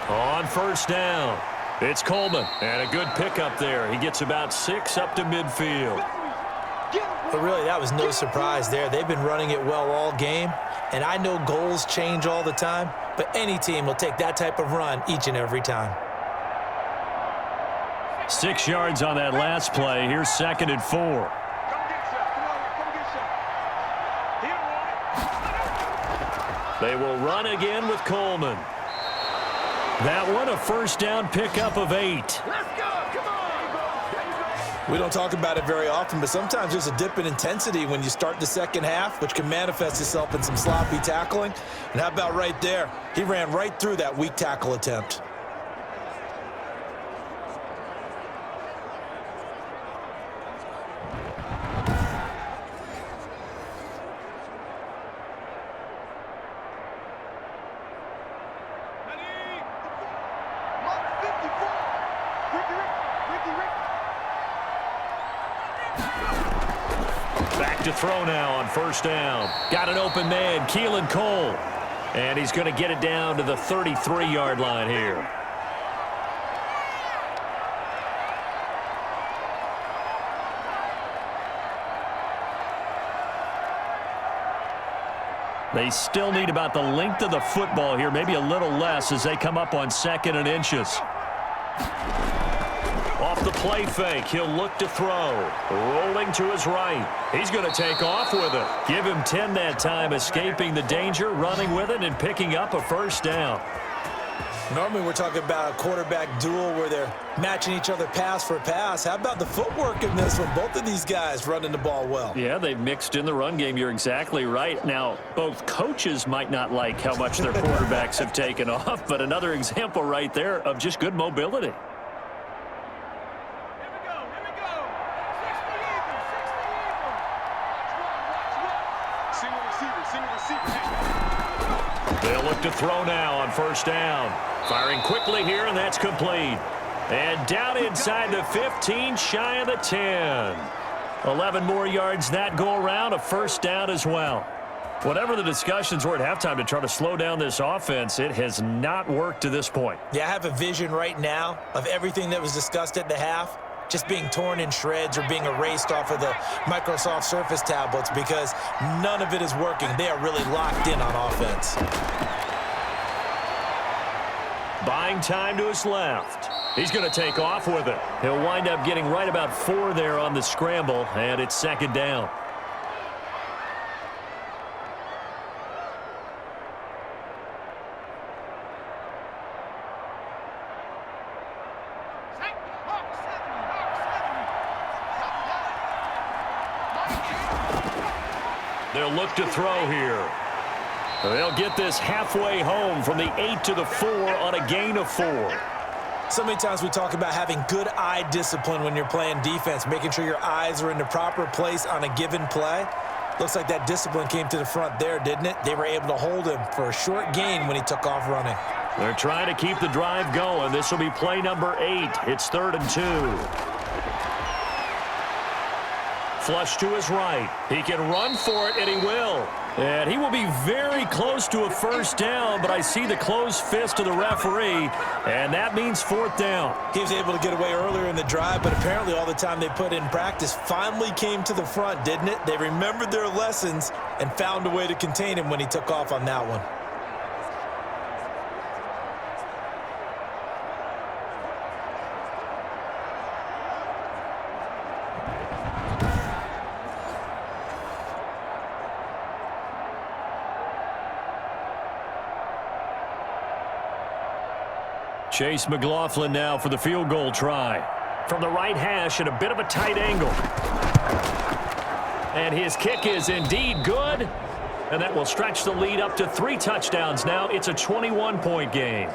On first down, it's Coleman, and a good pickup there. He gets about 6 up to midfield. But really, that was no surprise there. They've been running it well all game, and I know goals change all the time, but any team will take that type of run each and every time. 6 yards on that last play. Here's 2nd and 4. They will run again with Coleman. That one, a first down pickup of 8. Let's go, come on. We don't talk about it very often, but sometimes there's a dip in intensity when you start the second half, which can manifest itself in some sloppy tackling. And how about right there? He ran right through that weak tackle attempt. Back to throw now on first down. Got an open man, Keelan Cole. And he's going to get it down to the 33-yard line here. They still need about the length of the football here, maybe a little less as they come up on 2nd and inches. Off the play fake, he'll look to throw. Rolling to his right. He's going to take off with it. Give him 10 that time, escaping the danger, running with it, and picking up a first down. Normally we're talking about a quarterback duel where they're matching each other pass for pass. How about the footwork in this one? Both of these guys running the ball well. Yeah, they've mixed in the run game. You're exactly right. Now, both coaches might not like how much their quarterbacks have taken off, but another example right there of just good mobility. They'll look to throw now on first down. Firing quickly here, and that's complete. And down inside the 15, shy of the 10. 11 more yards that go around, a first down as well. Whatever the discussions were at halftime to try to slow down this offense, it has not worked to this point. Yeah, I have a vision right now of everything that was discussed at the half just being torn in shreds or being erased off of the Microsoft Surface tablets because none of it is working. They are really locked in on offense. Buying time to his left. He's going to take off with it. He'll wind up getting right about 4 there on the scramble, and it's second down. They'll look to throw here. They'll get this halfway home from the 8 to the 4 on a gain of 4. So many times we talk about having good eye discipline when you're playing defense, making sure your eyes are in the proper place on a given play. Looks like that discipline came to the front there, didn't it? They were able to hold him for a short gain when he took off running. They're trying to keep the drive going. This will be play number 8. It's 3rd and 2. Flush to his right. He can run for it, and he will. And he will be very close to a first down, but I see the closed fist of the referee, and that means 4th down. He was able to get away earlier in the drive, but apparently all the time they put in practice finally came to the front, didn't it? They remembered their lessons and found a way to contain him when he took off on that one. Chase McLaughlin now for the field goal try. From the right hash at a bit of a tight angle. And his kick is indeed good. And that will stretch the lead up to 3 touchdowns now. It's a 21-point game.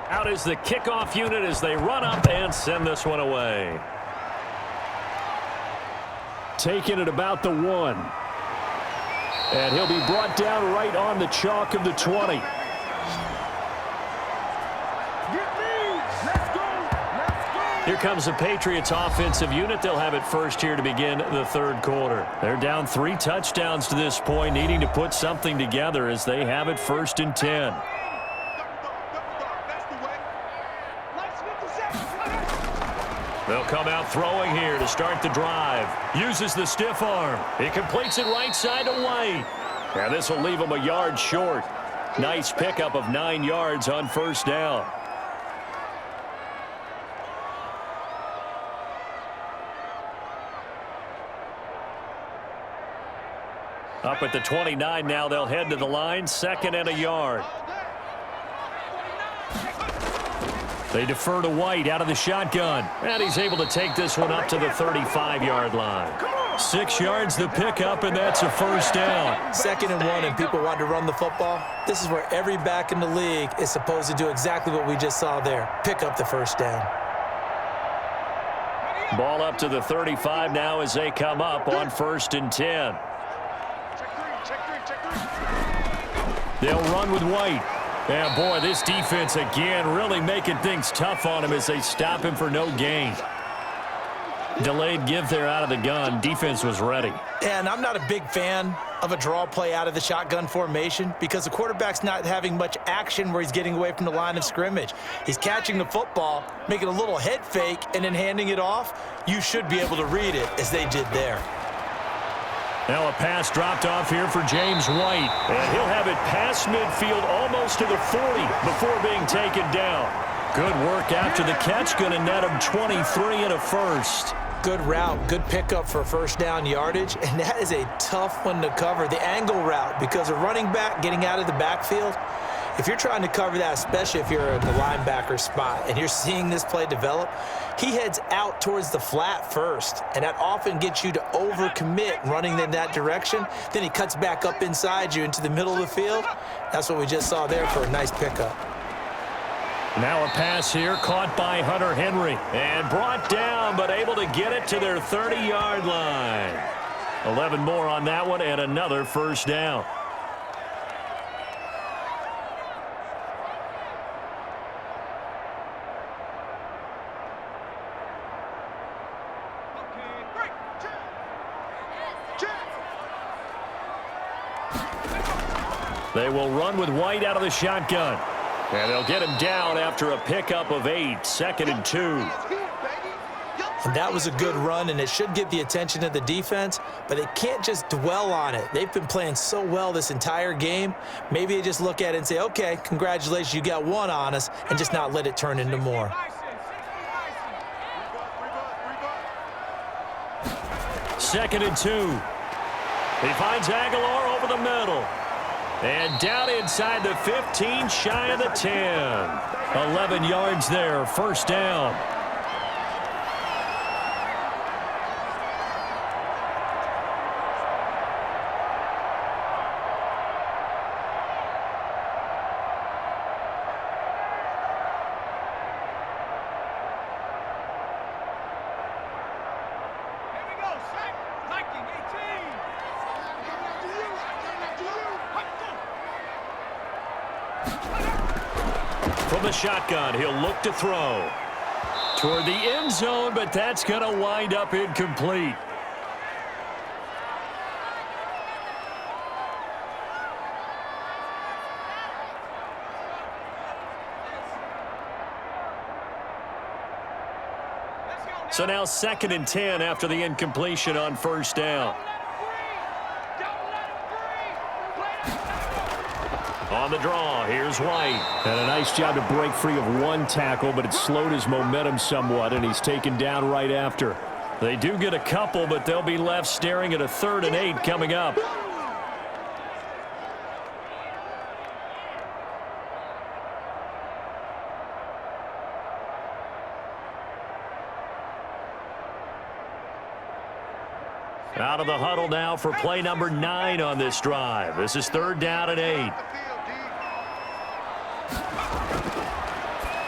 Out is the kickoff unit as they run up and send this one away. Taking it about the 1. And he'll be brought down right on the chalk of the 20. Here comes the Patriots offensive unit. They'll have it first here to begin the 3rd quarter. They're down 3 touchdowns to this point, needing to put something together as they have it 1st and 10. They'll come out throwing here to start the drive. Uses the stiff arm. He completes it right side to White. And this will leave him a yard short. Nice pickup of 9 yards on 1st down. Up at the 29 now, they'll head to the line. 2nd and a yard. They defer to White out of the shotgun. And he's able to take this one up to the 35-yard line. 6 yards the pickup, and that's a 1st down. 2nd and 1, and people want to run the football. This is where every back in the league is supposed to do exactly what we just saw there. Pick up the 1st down. Ball up to the 35 now as they come up on 1st and 10. They'll run with White. Yeah, boy, this defense again really making things tough on him as they stop him for no gain. Delayed give there out of the gun. Defense was ready. And I'm not a big fan of a draw play out of the shotgun formation because the quarterback's not having much action where he's getting away from the line of scrimmage. He's catching the football, making a little head fake, and then handing it off. You should be able to read it as they did there. Now a pass dropped off here for James White. And he'll have it past midfield almost to the 40 before being taken down. Good work after the catch. Going to net him 23 and a 1st. Good route, good pickup for 1st down yardage. And that is a tough one to cover. The angle route, because a running back getting out of the backfield If you're trying to cover that, especially if you're in the linebacker spot and you're seeing this play develop, he heads out towards the flat first, and that often gets you to overcommit running in that direction. Then he cuts back up inside you into the middle of the field. That's what we just saw there for a nice pickup. Now a pass here caught by Hunter Henry and brought down, but able to get it to their 30-yard line. 11 more on that one and another first down. They will run with White out of the shotgun. And they'll get him down after a pickup of 8, 2nd and 2. And that was a good run, and it should get the attention of the defense, but they can't just dwell on it. They've been playing so well this entire game. Maybe they just look at it and say, okay, congratulations, you got one on us, and just not let it turn into more. Second and 2. He finds Aguilar over the middle. And down inside the 15, shy of the 10. 11 yards there, first down. From the shotgun, he'll look to throw toward the end zone, but that's going to wind up incomplete. So now 2nd and 10 after the incompletion on first down. On the draw, here's White. And a nice job to break free of one tackle, but it slowed his momentum somewhat, and he's taken down right after. They do get a couple, but they'll be left staring at a 3rd and 8 coming up. Out of the huddle now for play number 9 on this drive. This is 3rd down and 8.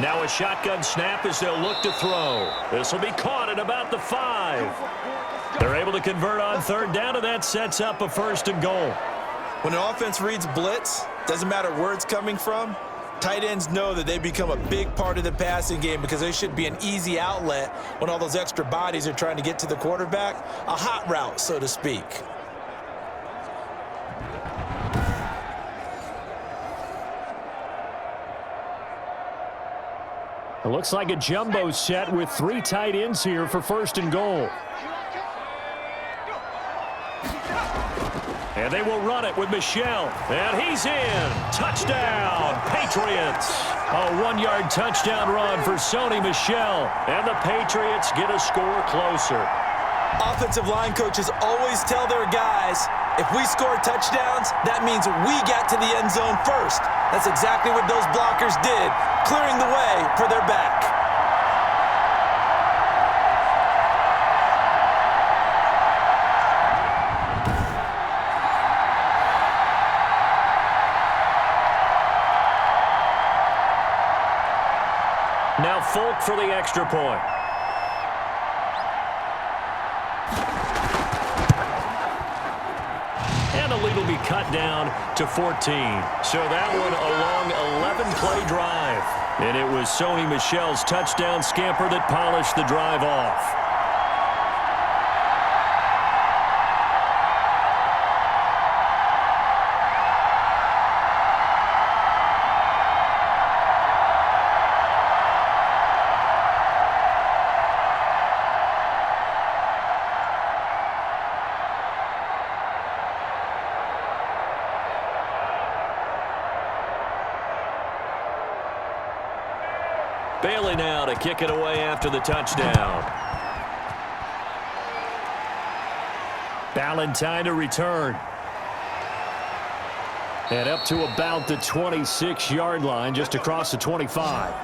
Now a shotgun snap as they'll look to throw. This will be caught at about the 5. They're able to convert on 3rd down, and that sets up a 1st and goal. When an offense reads blitz, doesn't matter where it's coming from, tight ends know that they become a big part of the passing game because they should be an easy outlet when all those extra bodies are trying to get to the quarterback. A hot route, so to speak. It looks like a jumbo set with 3 tight ends here for 1st and goal. And they will run it with Michel. And he's in. Touchdown, Patriots. A 1-yard touchdown run for Sony Michel. And the Patriots get a score closer. Offensive line coaches always tell their guys, if we score touchdowns, that means we got to the end zone first. That's exactly what those blockers did, clearing the way for their back. Now Folk for the extra point. And the lead will be cut down to 14. So that one a long 11-play drive. And it was Sony Michel's touchdown scamper that polished the drive off. Bailey now to kick it away after the touchdown. Ballantyne to return. And up to about the 26-yard line, just across the 25.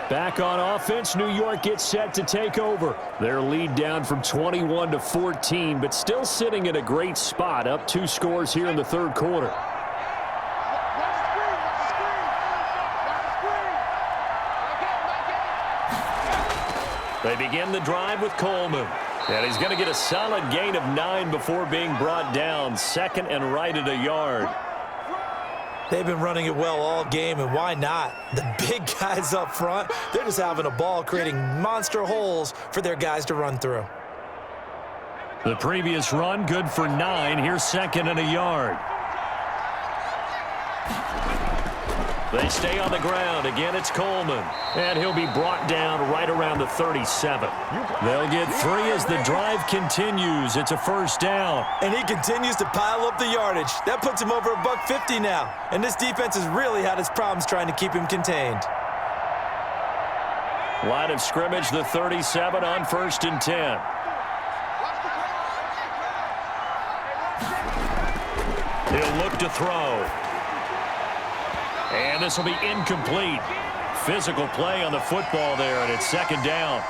Back on offense, New York gets set to take over. Their lead down from 21 to 14, but still sitting at a great spot, up 2 scores here in the third quarter. They begin the drive with Coleman. And he's going to get a solid gain of 9 before being brought down. Second and right at a yard. They've been running it well all game, and why not? The big guys up front, they're just having a ball, creating monster holes for their guys to run through. The previous run, good for 9. Here's second and a yard. They stay on the ground. Again, it's Coleman. And he'll be brought down right around the 37. They'll get 3 as the drive continues. It's a first down. And he continues to pile up the yardage. That puts him over $150 now. And this defense has really had its problems trying to keep him contained. Line of scrimmage, the 37 on 1st and 10. He'll look to throw. And this will be incomplete. Physical play on the football there, and it's second down.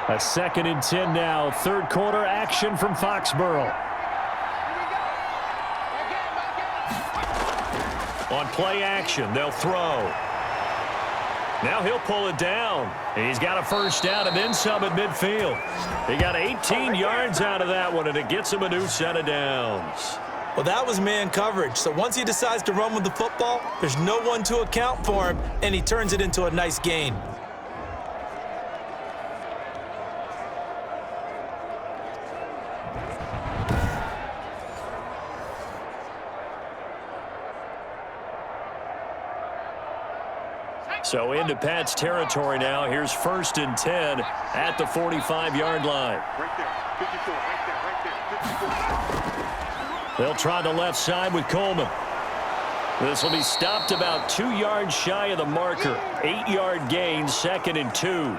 A 2nd and 10 now. Third quarter action from Foxborough. On play action, they'll throw. Now he'll pull it down. He's got a first down and then some at midfield. He got 18 yards out of that one, and it gets him a new set of downs. Well, that was man coverage. So once he decides to run with the football, there's no one to account for him, and he turns it into a nice gain. So into Pat's territory now. Here's 1st and 10 at the 45-yard line. Right there. 54. Right there. 54. They'll try the left side with Coleman. This will be stopped about 2 yards shy of the marker. 8-yard gain, 2nd and 2.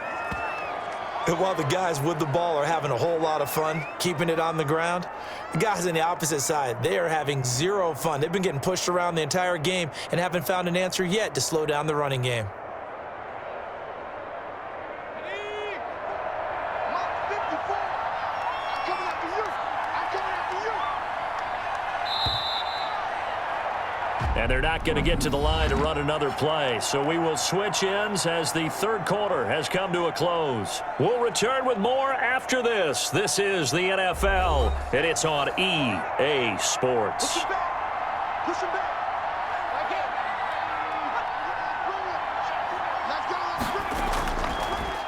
And while the guys with the ball are having a whole lot of fun keeping it on the ground, the guys on the opposite side, they are having zero fun. They've been getting pushed around the entire game and haven't found an answer yet to slow down the running game. And they're not going to get to the line to run another play. So we will switch ends as the third quarter has come to a close. We'll return with more after this. This is the NFL, and it's on EA Sports. Push him back. Push him back.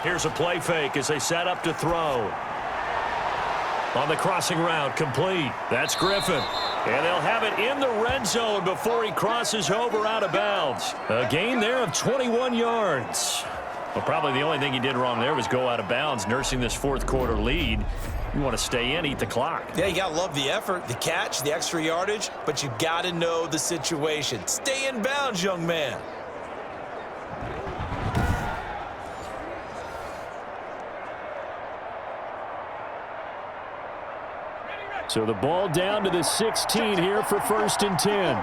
Here's a play fake as they set up to throw. On the crossing route, complete. That's Griffin. And they'll have it in the red zone before he crosses over out of bounds. A gain there of 21 yards. Well, probably the only thing he did wrong there was go out of bounds, nursing this fourth quarter lead. You want to stay in, eat the clock. Yeah, you got to love the effort, the catch, the extra yardage, but you got to know the situation. Stay in bounds, young man. So the ball down to the 16 here for 1st and 10.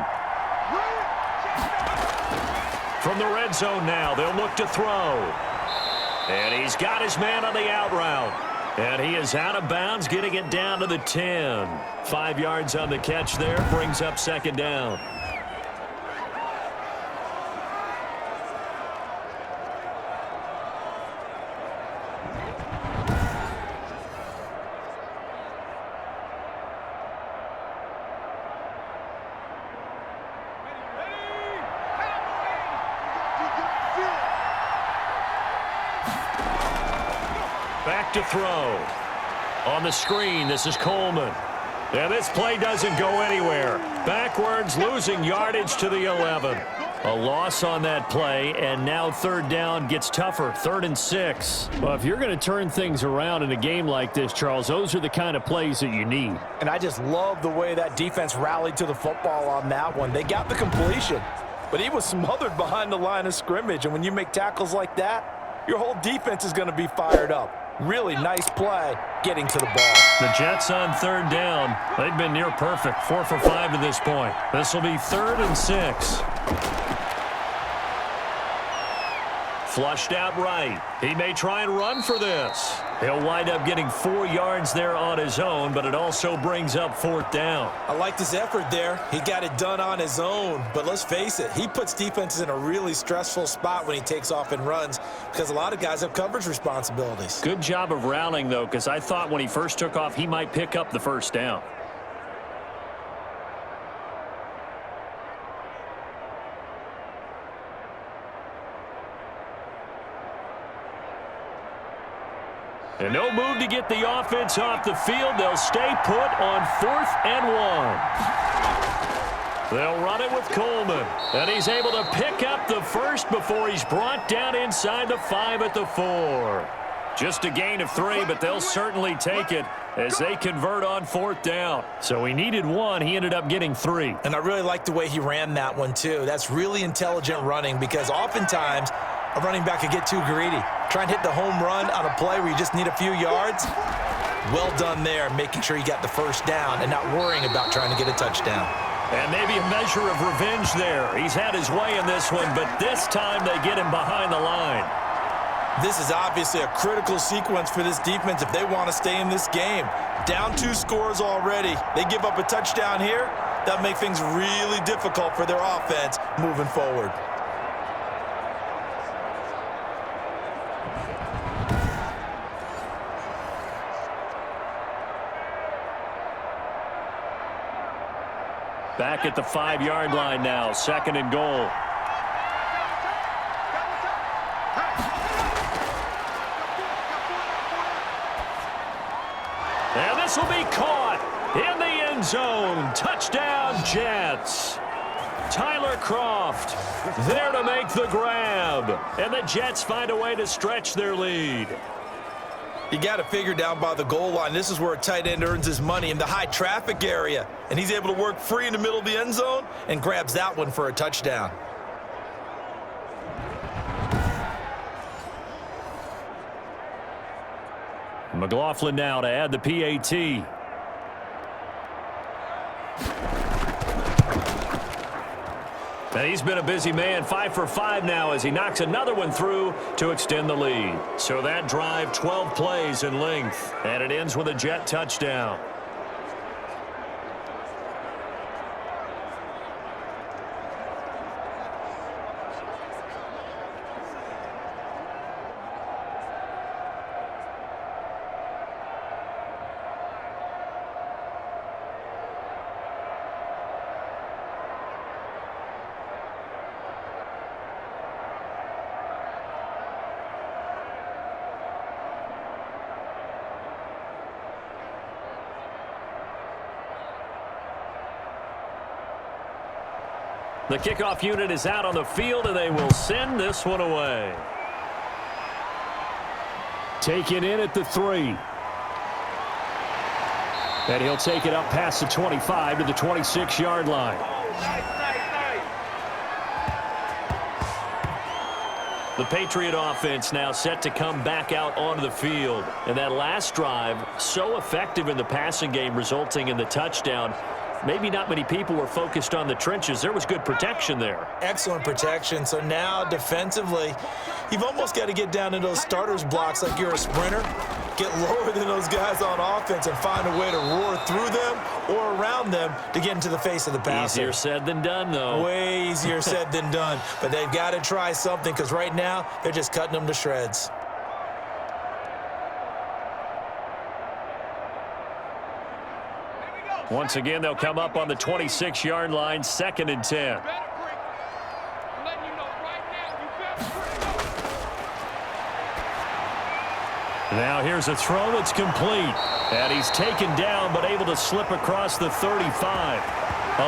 From the red zone now, they'll look to throw. And he's got his man on the out route. And he is out of bounds, getting it down to the 10. 5 yards on the catch there, brings up second down. Back to throw. On the screen, this is Coleman. And this play doesn't go anywhere. Backwards, losing yardage to the 11. A loss on that play, and now third down gets tougher. 3rd and 6. Well, if you're going to turn things around in a game like this, Charles, those are the kind of plays that you need. And I just love the way that defense rallied to the football on that one. They got the completion. but he was smothered behind the line of scrimmage. And when you make tackles like that, your whole defense is going to be fired up. Really nice play getting to the ball. The Jets on third down. They've been near perfect, 4 for 5 to this point. This will be 3rd and 6. Flushed out right. He may try and run for this. He'll wind up getting 4 yards there on his own, but it also brings up 4th down. I liked his effort there. He got it done on his own. But let's face it, he puts defenses in a really stressful spot when he takes off and runs because a lot of guys have coverage responsibilities. Good job of rallying, though, because I thought when he first took off, he might pick up the 1st down. And no move to get the offense off the field. They'll stay put on 4th and 1. They'll run it with Coleman. And he's able to pick up the 1st before he's brought down inside the 5 at the 4. Just a gain of 3, but they'll certainly take it as they convert on 4th down. So he needed 1. He ended up getting 3. And I really like the way he ran that one, too. That's really intelligent running because oftentimes a running back could get too greedy. Try and hit the home run on a play where you just need a few yards. Well done there, making sure you got the 1st down and not worrying about trying to get a touchdown. And maybe a measure of revenge there. He's had his way in this one, but this time they get him behind the line. This is obviously a critical sequence for this defense if they want to stay in this game. Down 2 scores already. They give up a touchdown here. That'll make things really difficult for their offense moving forward. Back at the 5-yard line now, 2nd and goal. And this will be caught in the end zone. Touchdown, Jets. Tyler Croft there to make the grab. And the Jets find a way to stretch their lead. You got to figure down by the goal line. This is where a tight end earns his money in the high traffic area. And he's able to work free in the middle of the end zone and grabs that one for a touchdown. McLaughlin now to add the PAT. And he's been a busy man, 5 for 5 now as he knocks another one through to extend the lead. So that drive, 12 plays in length, and it ends with a Jet touchdown. The kickoff unit is out on the field, and they will send this one away. Taken in at the 3. And he'll take it up past the 25 to the 26-yard line. The Patriot offense now set to come back out onto the field. And that last drive, so effective in the passing game, resulting in the touchdown. Maybe not many people were focused on the trenches. There was good protection there. Excellent protection. So now defensively, you've almost got to get down into those starters blocks like you're a sprinter. Get lower than those guys on offense and find a way to roar through them or around them to get into the face of the passer. Easier said than done, though. Way easier said than done. But they've got to try something because right now they're just cutting them to shreds. Once again, they'll come up on the 26-yard line, 2nd and 10. Now here's a throw that's complete. And he's taken down but able to slip across the 35.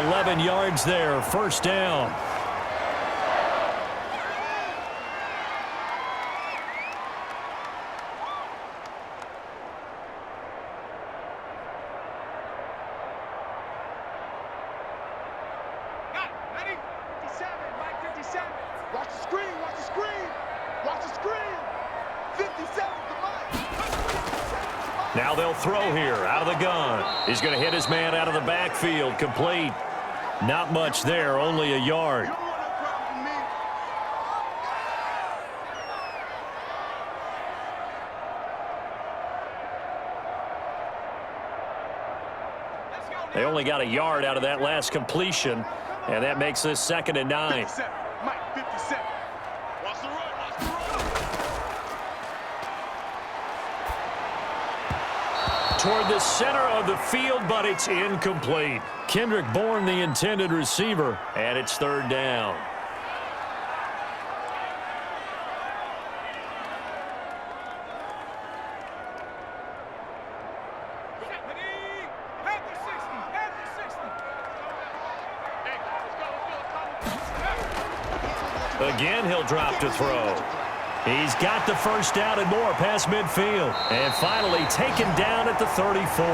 11 yards there, 1st down. Now they'll throw here out of the gun. He's going to hit his man out of the backfield. Complete. Not much there, only a yard. They only got a yard out of that last completion, and that makes this 2nd and 9. 57. Mike, 57. Watch the run. Watch the run. Toward the center of the field, but it's incomplete. Kendrick Bourne, the intended receiver, and it's 3rd down. Again, he'll drop to throw. He's got the 1st down and more past midfield. And finally taken down at the 34.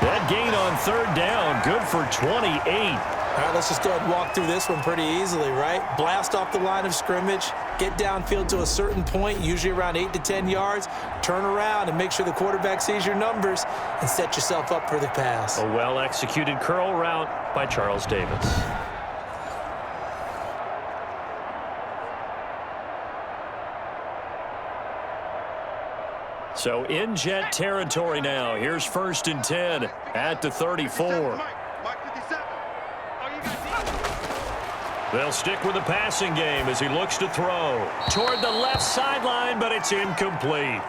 That gain on 3rd down, good for 28. All right, let's just go ahead and walk through this one pretty easily, right? Blast off the line of scrimmage, get downfield to a certain point, usually around 8 to 10 yards, turn around and make sure the quarterback sees your numbers and set yourself up for the pass. A well-executed curl route by Charles Davis. So in Jet territory now. Here's 1st and 10 at the 34. Mike, 57. Oh, you got They'll stick with the passing game as he looks to throw. Toward the left sideline, but it's incomplete.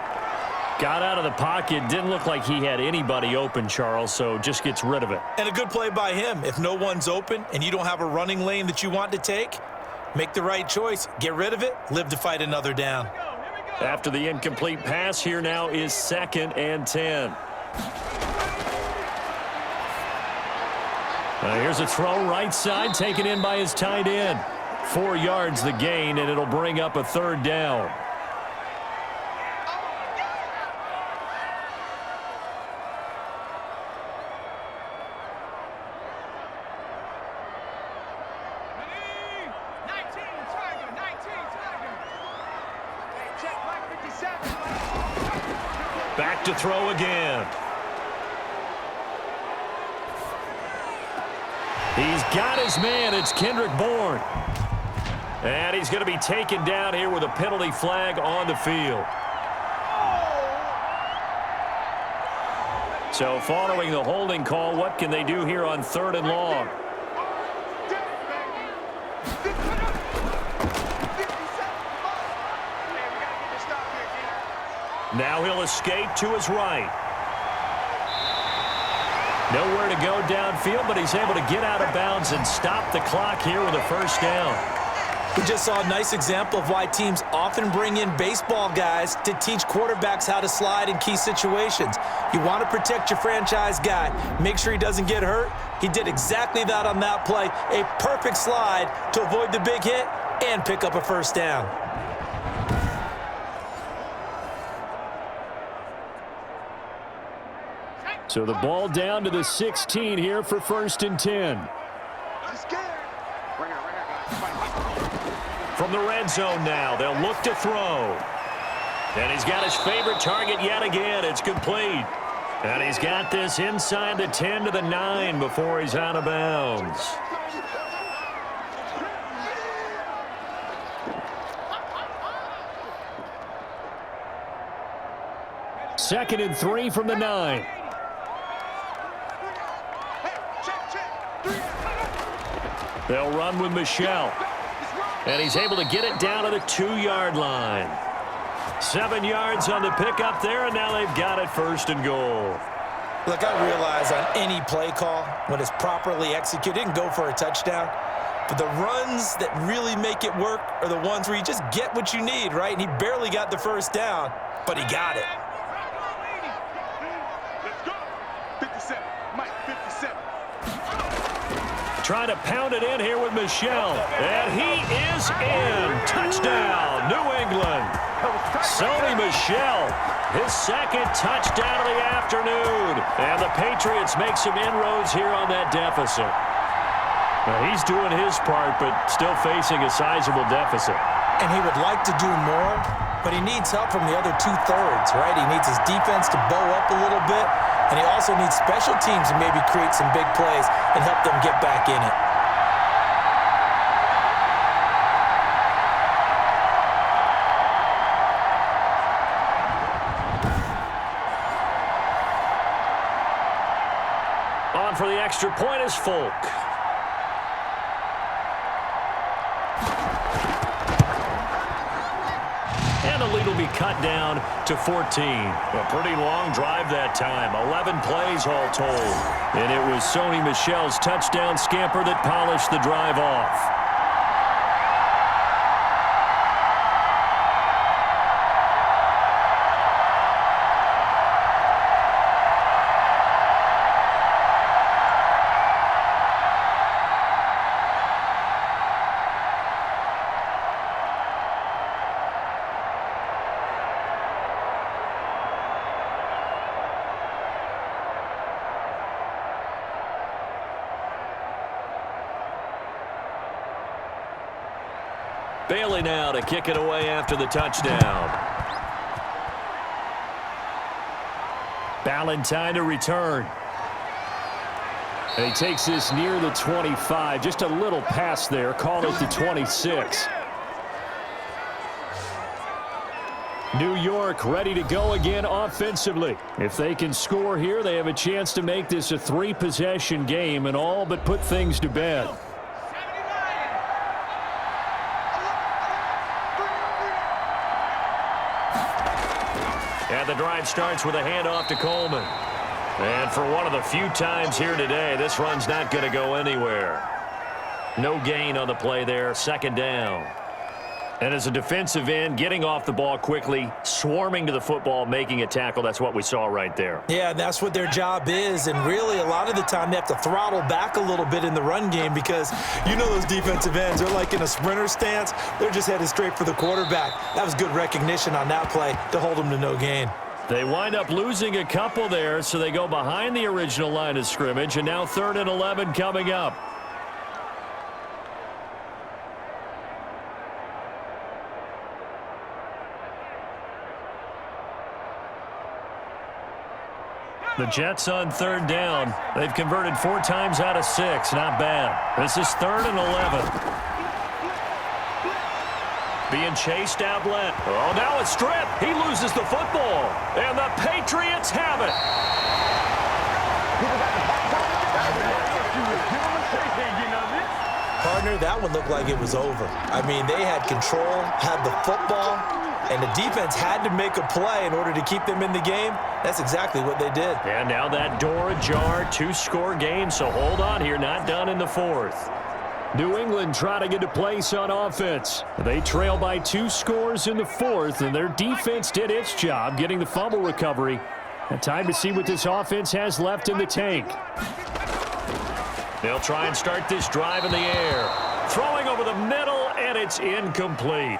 Got out of the pocket. Didn't look like he had anybody open, Charles, so just gets rid of it. And a good play by him. If no one's open and you don't have a running lane that you want to take, make the right choice. Get rid of it. Live to fight another down. After the incomplete pass, here now is 2nd and 10. Here's a throw right side, taken in by his tight end. 4 yards the gain, and it'll bring up a 3rd down. Back to throw again. He's got his man. It's Kendrick Bourne. And he's going to be taken down here with a penalty flag on the field. So following the holding call, what can they do here on 3rd and long? Now he'll escape to his right. Nowhere to go downfield, but he's able to get out of bounds and stop the clock here with a 1st down. We just saw a nice example of why teams often bring in baseball guys to teach quarterbacks how to slide in key situations. You want to protect your franchise guy. Make sure he doesn't get hurt. He did exactly that on that play. A perfect slide to avoid the big hit and pick up a 1st down. So the ball down to the 16 here for 1st and 10. From the red zone now, they'll look to throw. And he's got his favorite target yet again. It's complete. And he's got this inside the 10 to the 9 before he's out of bounds. Second and 3 from the 9. They'll run with Michelle. And he's able to get it down to the 2-yard line. 7 yards on the pickup there, and now they've got it 1st and goal. Look, I realize on any play call, when it's properly executed, it can go for a touchdown. But the runs that really make it work are the ones where you just get what you need, right? And he barely got the 1st down, but he got it. Let's go. 57. Mike, 57. Trying to pound it in here with Michelle. And he is in. Touchdown, New England. Sony Michel, his 2nd touchdown of the afternoon. And the Patriots make some inroads here on that deficit. Now, he's doing his part, but still facing a sizable deficit. And he would like to do more, but he needs help from the other two-thirds, right? He needs his defense to bow up a little bit, and he also needs special teams to maybe create some big plays and help them get back in it. On for the extra point is Folk. And the lead will be cut down to 14. A pretty long drive that time. 11 plays all told. And it was Sony Michel's touchdown scamper that polished the drive off. Bailey now to kick it away after the touchdown. Ballantyne to return. And he takes this near the 25. Just a little pass there. Call it the 26. New York ready to go again offensively. If they can score here, they have a chance to make this a 3-possession game and all but put things to bed. And the drive starts with a handoff to Coleman. And for one of the few times here today, this run's not going to go anywhere. No gain on the play there, second down. And as a defensive end, getting off the ball quickly, swarming to the football, making a tackle, that's what we saw right there. Yeah, that's what their job is, and really a lot of the time they have to throttle back a little bit in the run game because you know those defensive ends, they're like in a sprinter stance. They're just headed straight for the quarterback. That was good recognition on that play to hold them to no gain. They wind up losing a couple there, so they go behind the original line of scrimmage, and now 3rd and 11 coming up. The Jets on 3rd down. They've converted 4 times out of 6. Not bad. This is 3rd and 11. Being chased outlet. Oh, now a strip. He loses the football. And the Patriots have it. Partner, that one looked like it was over. I mean, they had control, had the football, and the defense had to make a play in order to keep them in the game. That's exactly what they did. And now that door ajar, 2-score game, so hold on here, not done in the 4th. New England trying to get a place on offense. They trail by 2 scores in the 4th, and their defense did its job getting the fumble recovery. And time to see what this offense has left in the tank. They'll try and start this drive in the air. Throwing over the middle, and it's incomplete.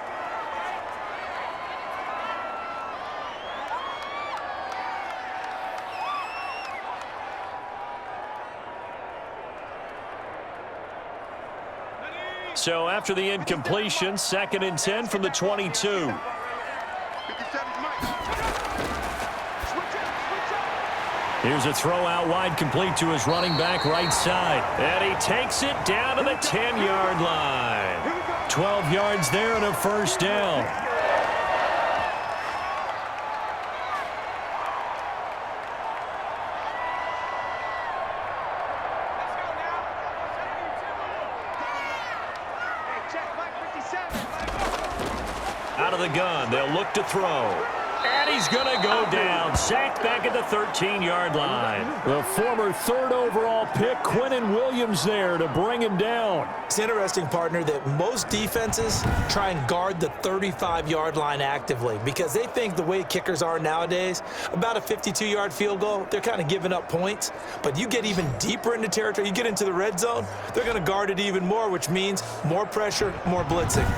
So after the incompletion, 2nd and 10 from the 22. Here's a throw out wide, complete to his running back right side. And he takes it down to the 10-yard line. 12 yards there and a 1st down. Out of the gun, they'll look to throw. And he's going to go down. Sacked back at the 13-yard line. The former 3rd overall pick, Quinnen Williams, there to bring him down. It's interesting, partner, that most defenses try and guard the 35-yard line actively because they think the way kickers are nowadays, about a 52-yard field goal, they're kind of giving up points. But you get even deeper into territory, you get into the red zone, they're going to guard it even more, which means more pressure, more blitzing.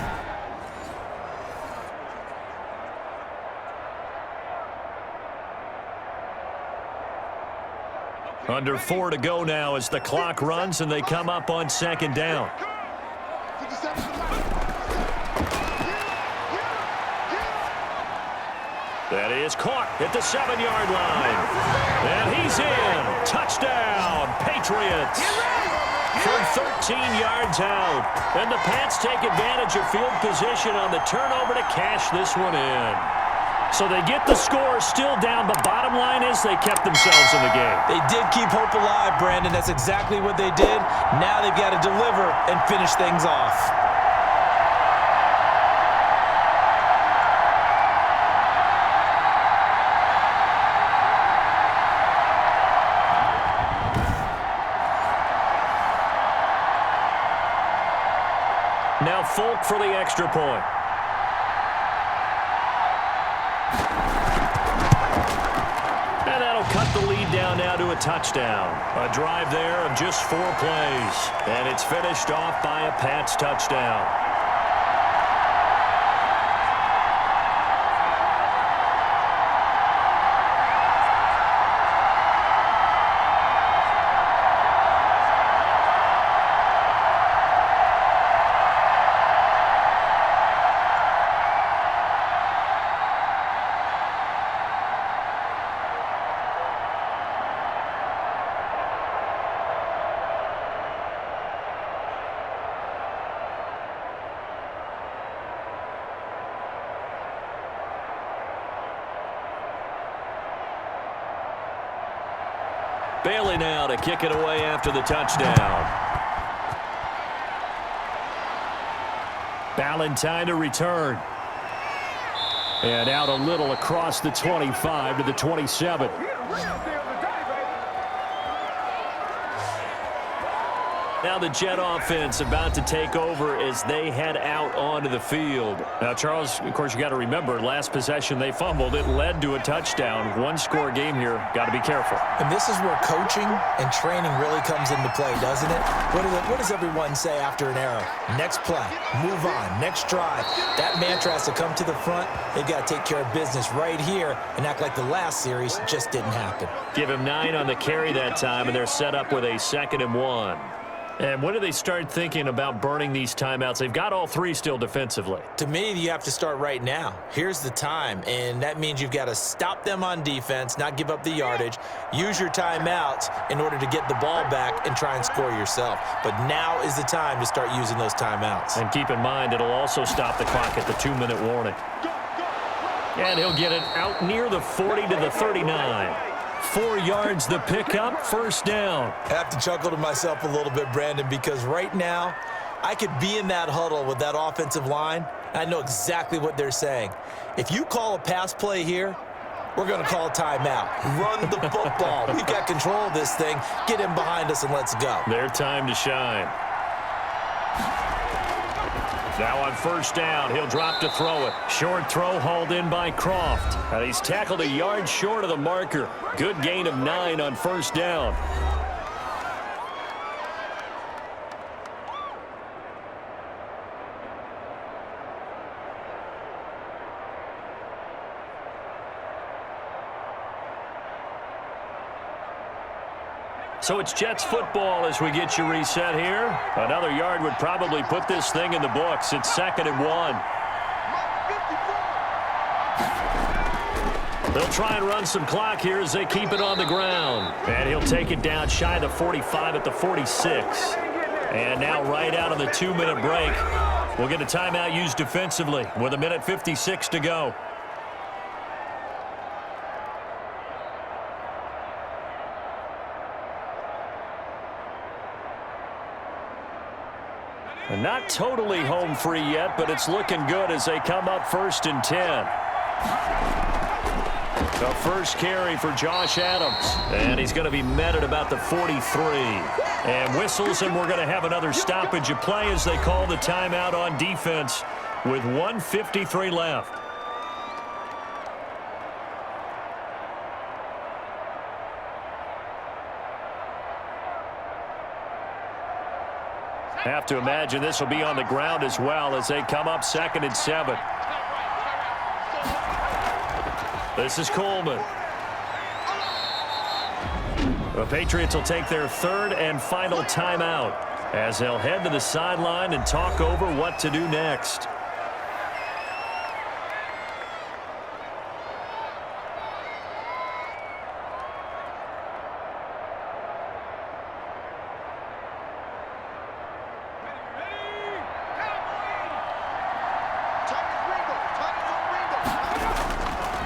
Under 4 to go now as the clock runs and they come up on 2nd down. is caught at the 7-yard line. And he's in. Touchdown, Patriots. From 13 yards out. And the Pats take advantage of field position on the turnover to cash this one in. So they get the score still down, but bottom line is they kept themselves in the game. They did keep hope alive, Brandon. That's exactly what they did. Now they've got to deliver and finish things off. Now Folk for the extra point. And that'll cut the lead down now to a touchdown. A drive there of just 4 plays. And it's finished off by a Pats touchdown. Bailey now to kick it away after the touchdown. Ballantyne to return. And out a little across the 25 to the 27. Now the Jet offense about to take over as they head out onto the field. Now, Charles, of course, you got to remember, last possession they fumbled. It led to a touchdown. One-score game here. Got to be careful. And this is where coaching and training really comes into play, doesn't it? What does everyone say after an error? Next play, move on, next drive. That mantra has to come to the front. They've got to take care of business right here and act like the last series just didn't happen. Give him 9 on the carry that time, and they're set up with a 2nd and 1. And when do they start thinking about burning these timeouts? They've got all 3 still defensively. To me, you have to start right now. Here's the time, and that means you've got to stop them on defense, not give up the yardage, use your timeouts in order to get the ball back and try and score yourself. But now is the time to start using those timeouts. And keep in mind, it'll also stop the clock at the 2-minute warning. And he'll get it out near the 40 to the 39. 4 yards the pickup, first down. I have to chuckle to myself a little bit, Brandon, because right now I could be in that huddle with that offensive line. And I know exactly what they're saying. If you call a pass play here, we're going to call a timeout. Run the football. We've got control of this thing. Get him behind us and let's go. Their time to shine. Now on first down, he'll drop to throw it. Short throw hauled in by Croft. And he's tackled a yard short of the marker. Good gain of 9 on first down. So it's Jets football as we get you reset here. Another yard would probably put this thing in the books. It's 2nd and 1. They'll try and run some clock here as they keep it on the ground. And he'll take it down shy of the 45 at the 46. And now right out of the 2-minute break, we'll get a timeout used defensively with 1:56 to go. And not totally home free yet, but it's looking good as they come up 1st and 10. The first carry for Josh Adams. And he's going to be met at about the 43. And whistles, and we're going to have another stoppage of play as they call the timeout on defense with 1:53 left. Have to imagine this will be on the ground as well as they come up 2nd and 7. This is Coleman. The Patriots will take their 3rd and final timeout as they'll head to the sideline and talk over what to do next.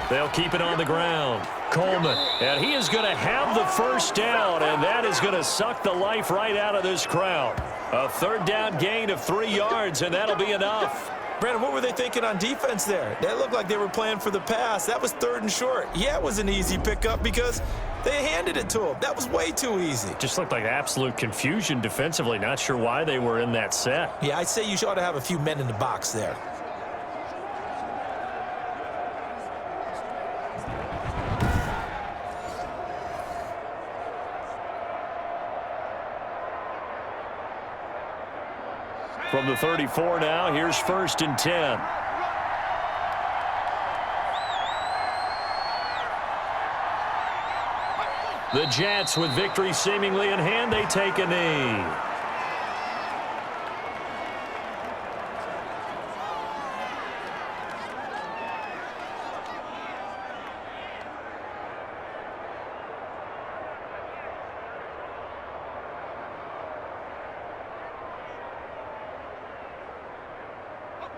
They'll keep it on the ground. Coleman, and he is going to have the first down, and that is going to suck the life right out of this crowd. A third down gain of 3 yards, and that'll be enough. Brandon, what were they thinking on defense there? That looked like they were playing for the pass. That was 3rd and short. Yeah, it was an easy pickup because they handed it to him. That was way too easy. Just looked like absolute confusion defensively. Not sure why they were in that set. Yeah, I'd say you ought to have a few men in the box there. From the 34 now, here's 1st and 10. The Jets, with victory seemingly in hand, they take a knee.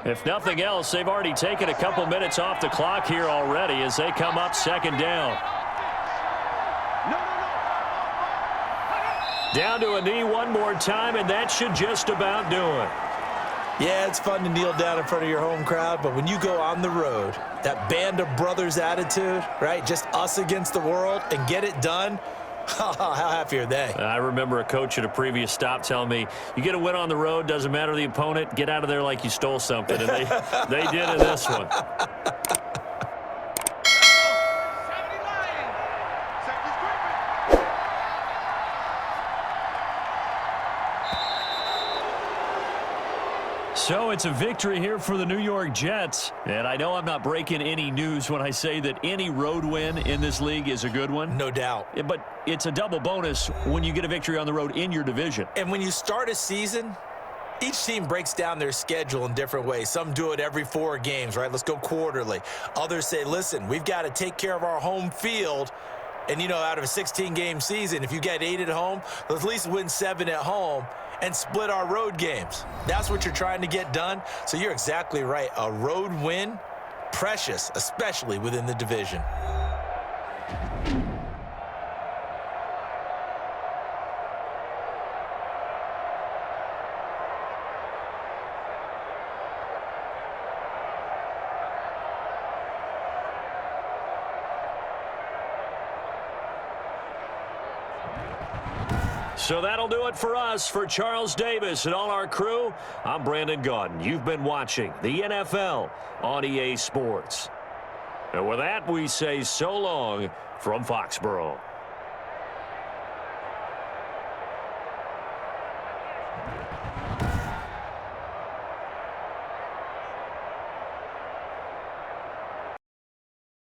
If nothing else, they've already taken a couple minutes off the clock here already as they come up 2nd down. Down to a knee one more time, and that should just about do it. Yeah, it's fun to kneel down in front of your home crowd, but when you go on the road, that band of brothers attitude, right, just us against the world, and get it done, how happy are they? I remember a coach at a previous stop telling me, you get a win on the road, doesn't matter the opponent, get out of there like you stole something. And they did in this one. So it's a victory here for the New York Jets. And I know I'm not breaking any news when I say that any road win in this league is a good one. No doubt. But it's a double bonus when you get a victory on the road in your division. And when you start a season, each team breaks down their schedule in different ways. Some do it every 4 games, right? Let's go quarterly. Others say, listen, we've got to take care of our home field. And, you know, out of a 16-game season, if you get 8 at home, let's at least win 7 at home and split our road games. That's what you're trying to get done. So you're exactly right. A road win, precious, especially within the division. So that'll do it for us. For Charles Davis and all our crew, I'm Brandon Gaudin. You've been watching the NFL on EA Sports. And with that, we say so long from Foxborough.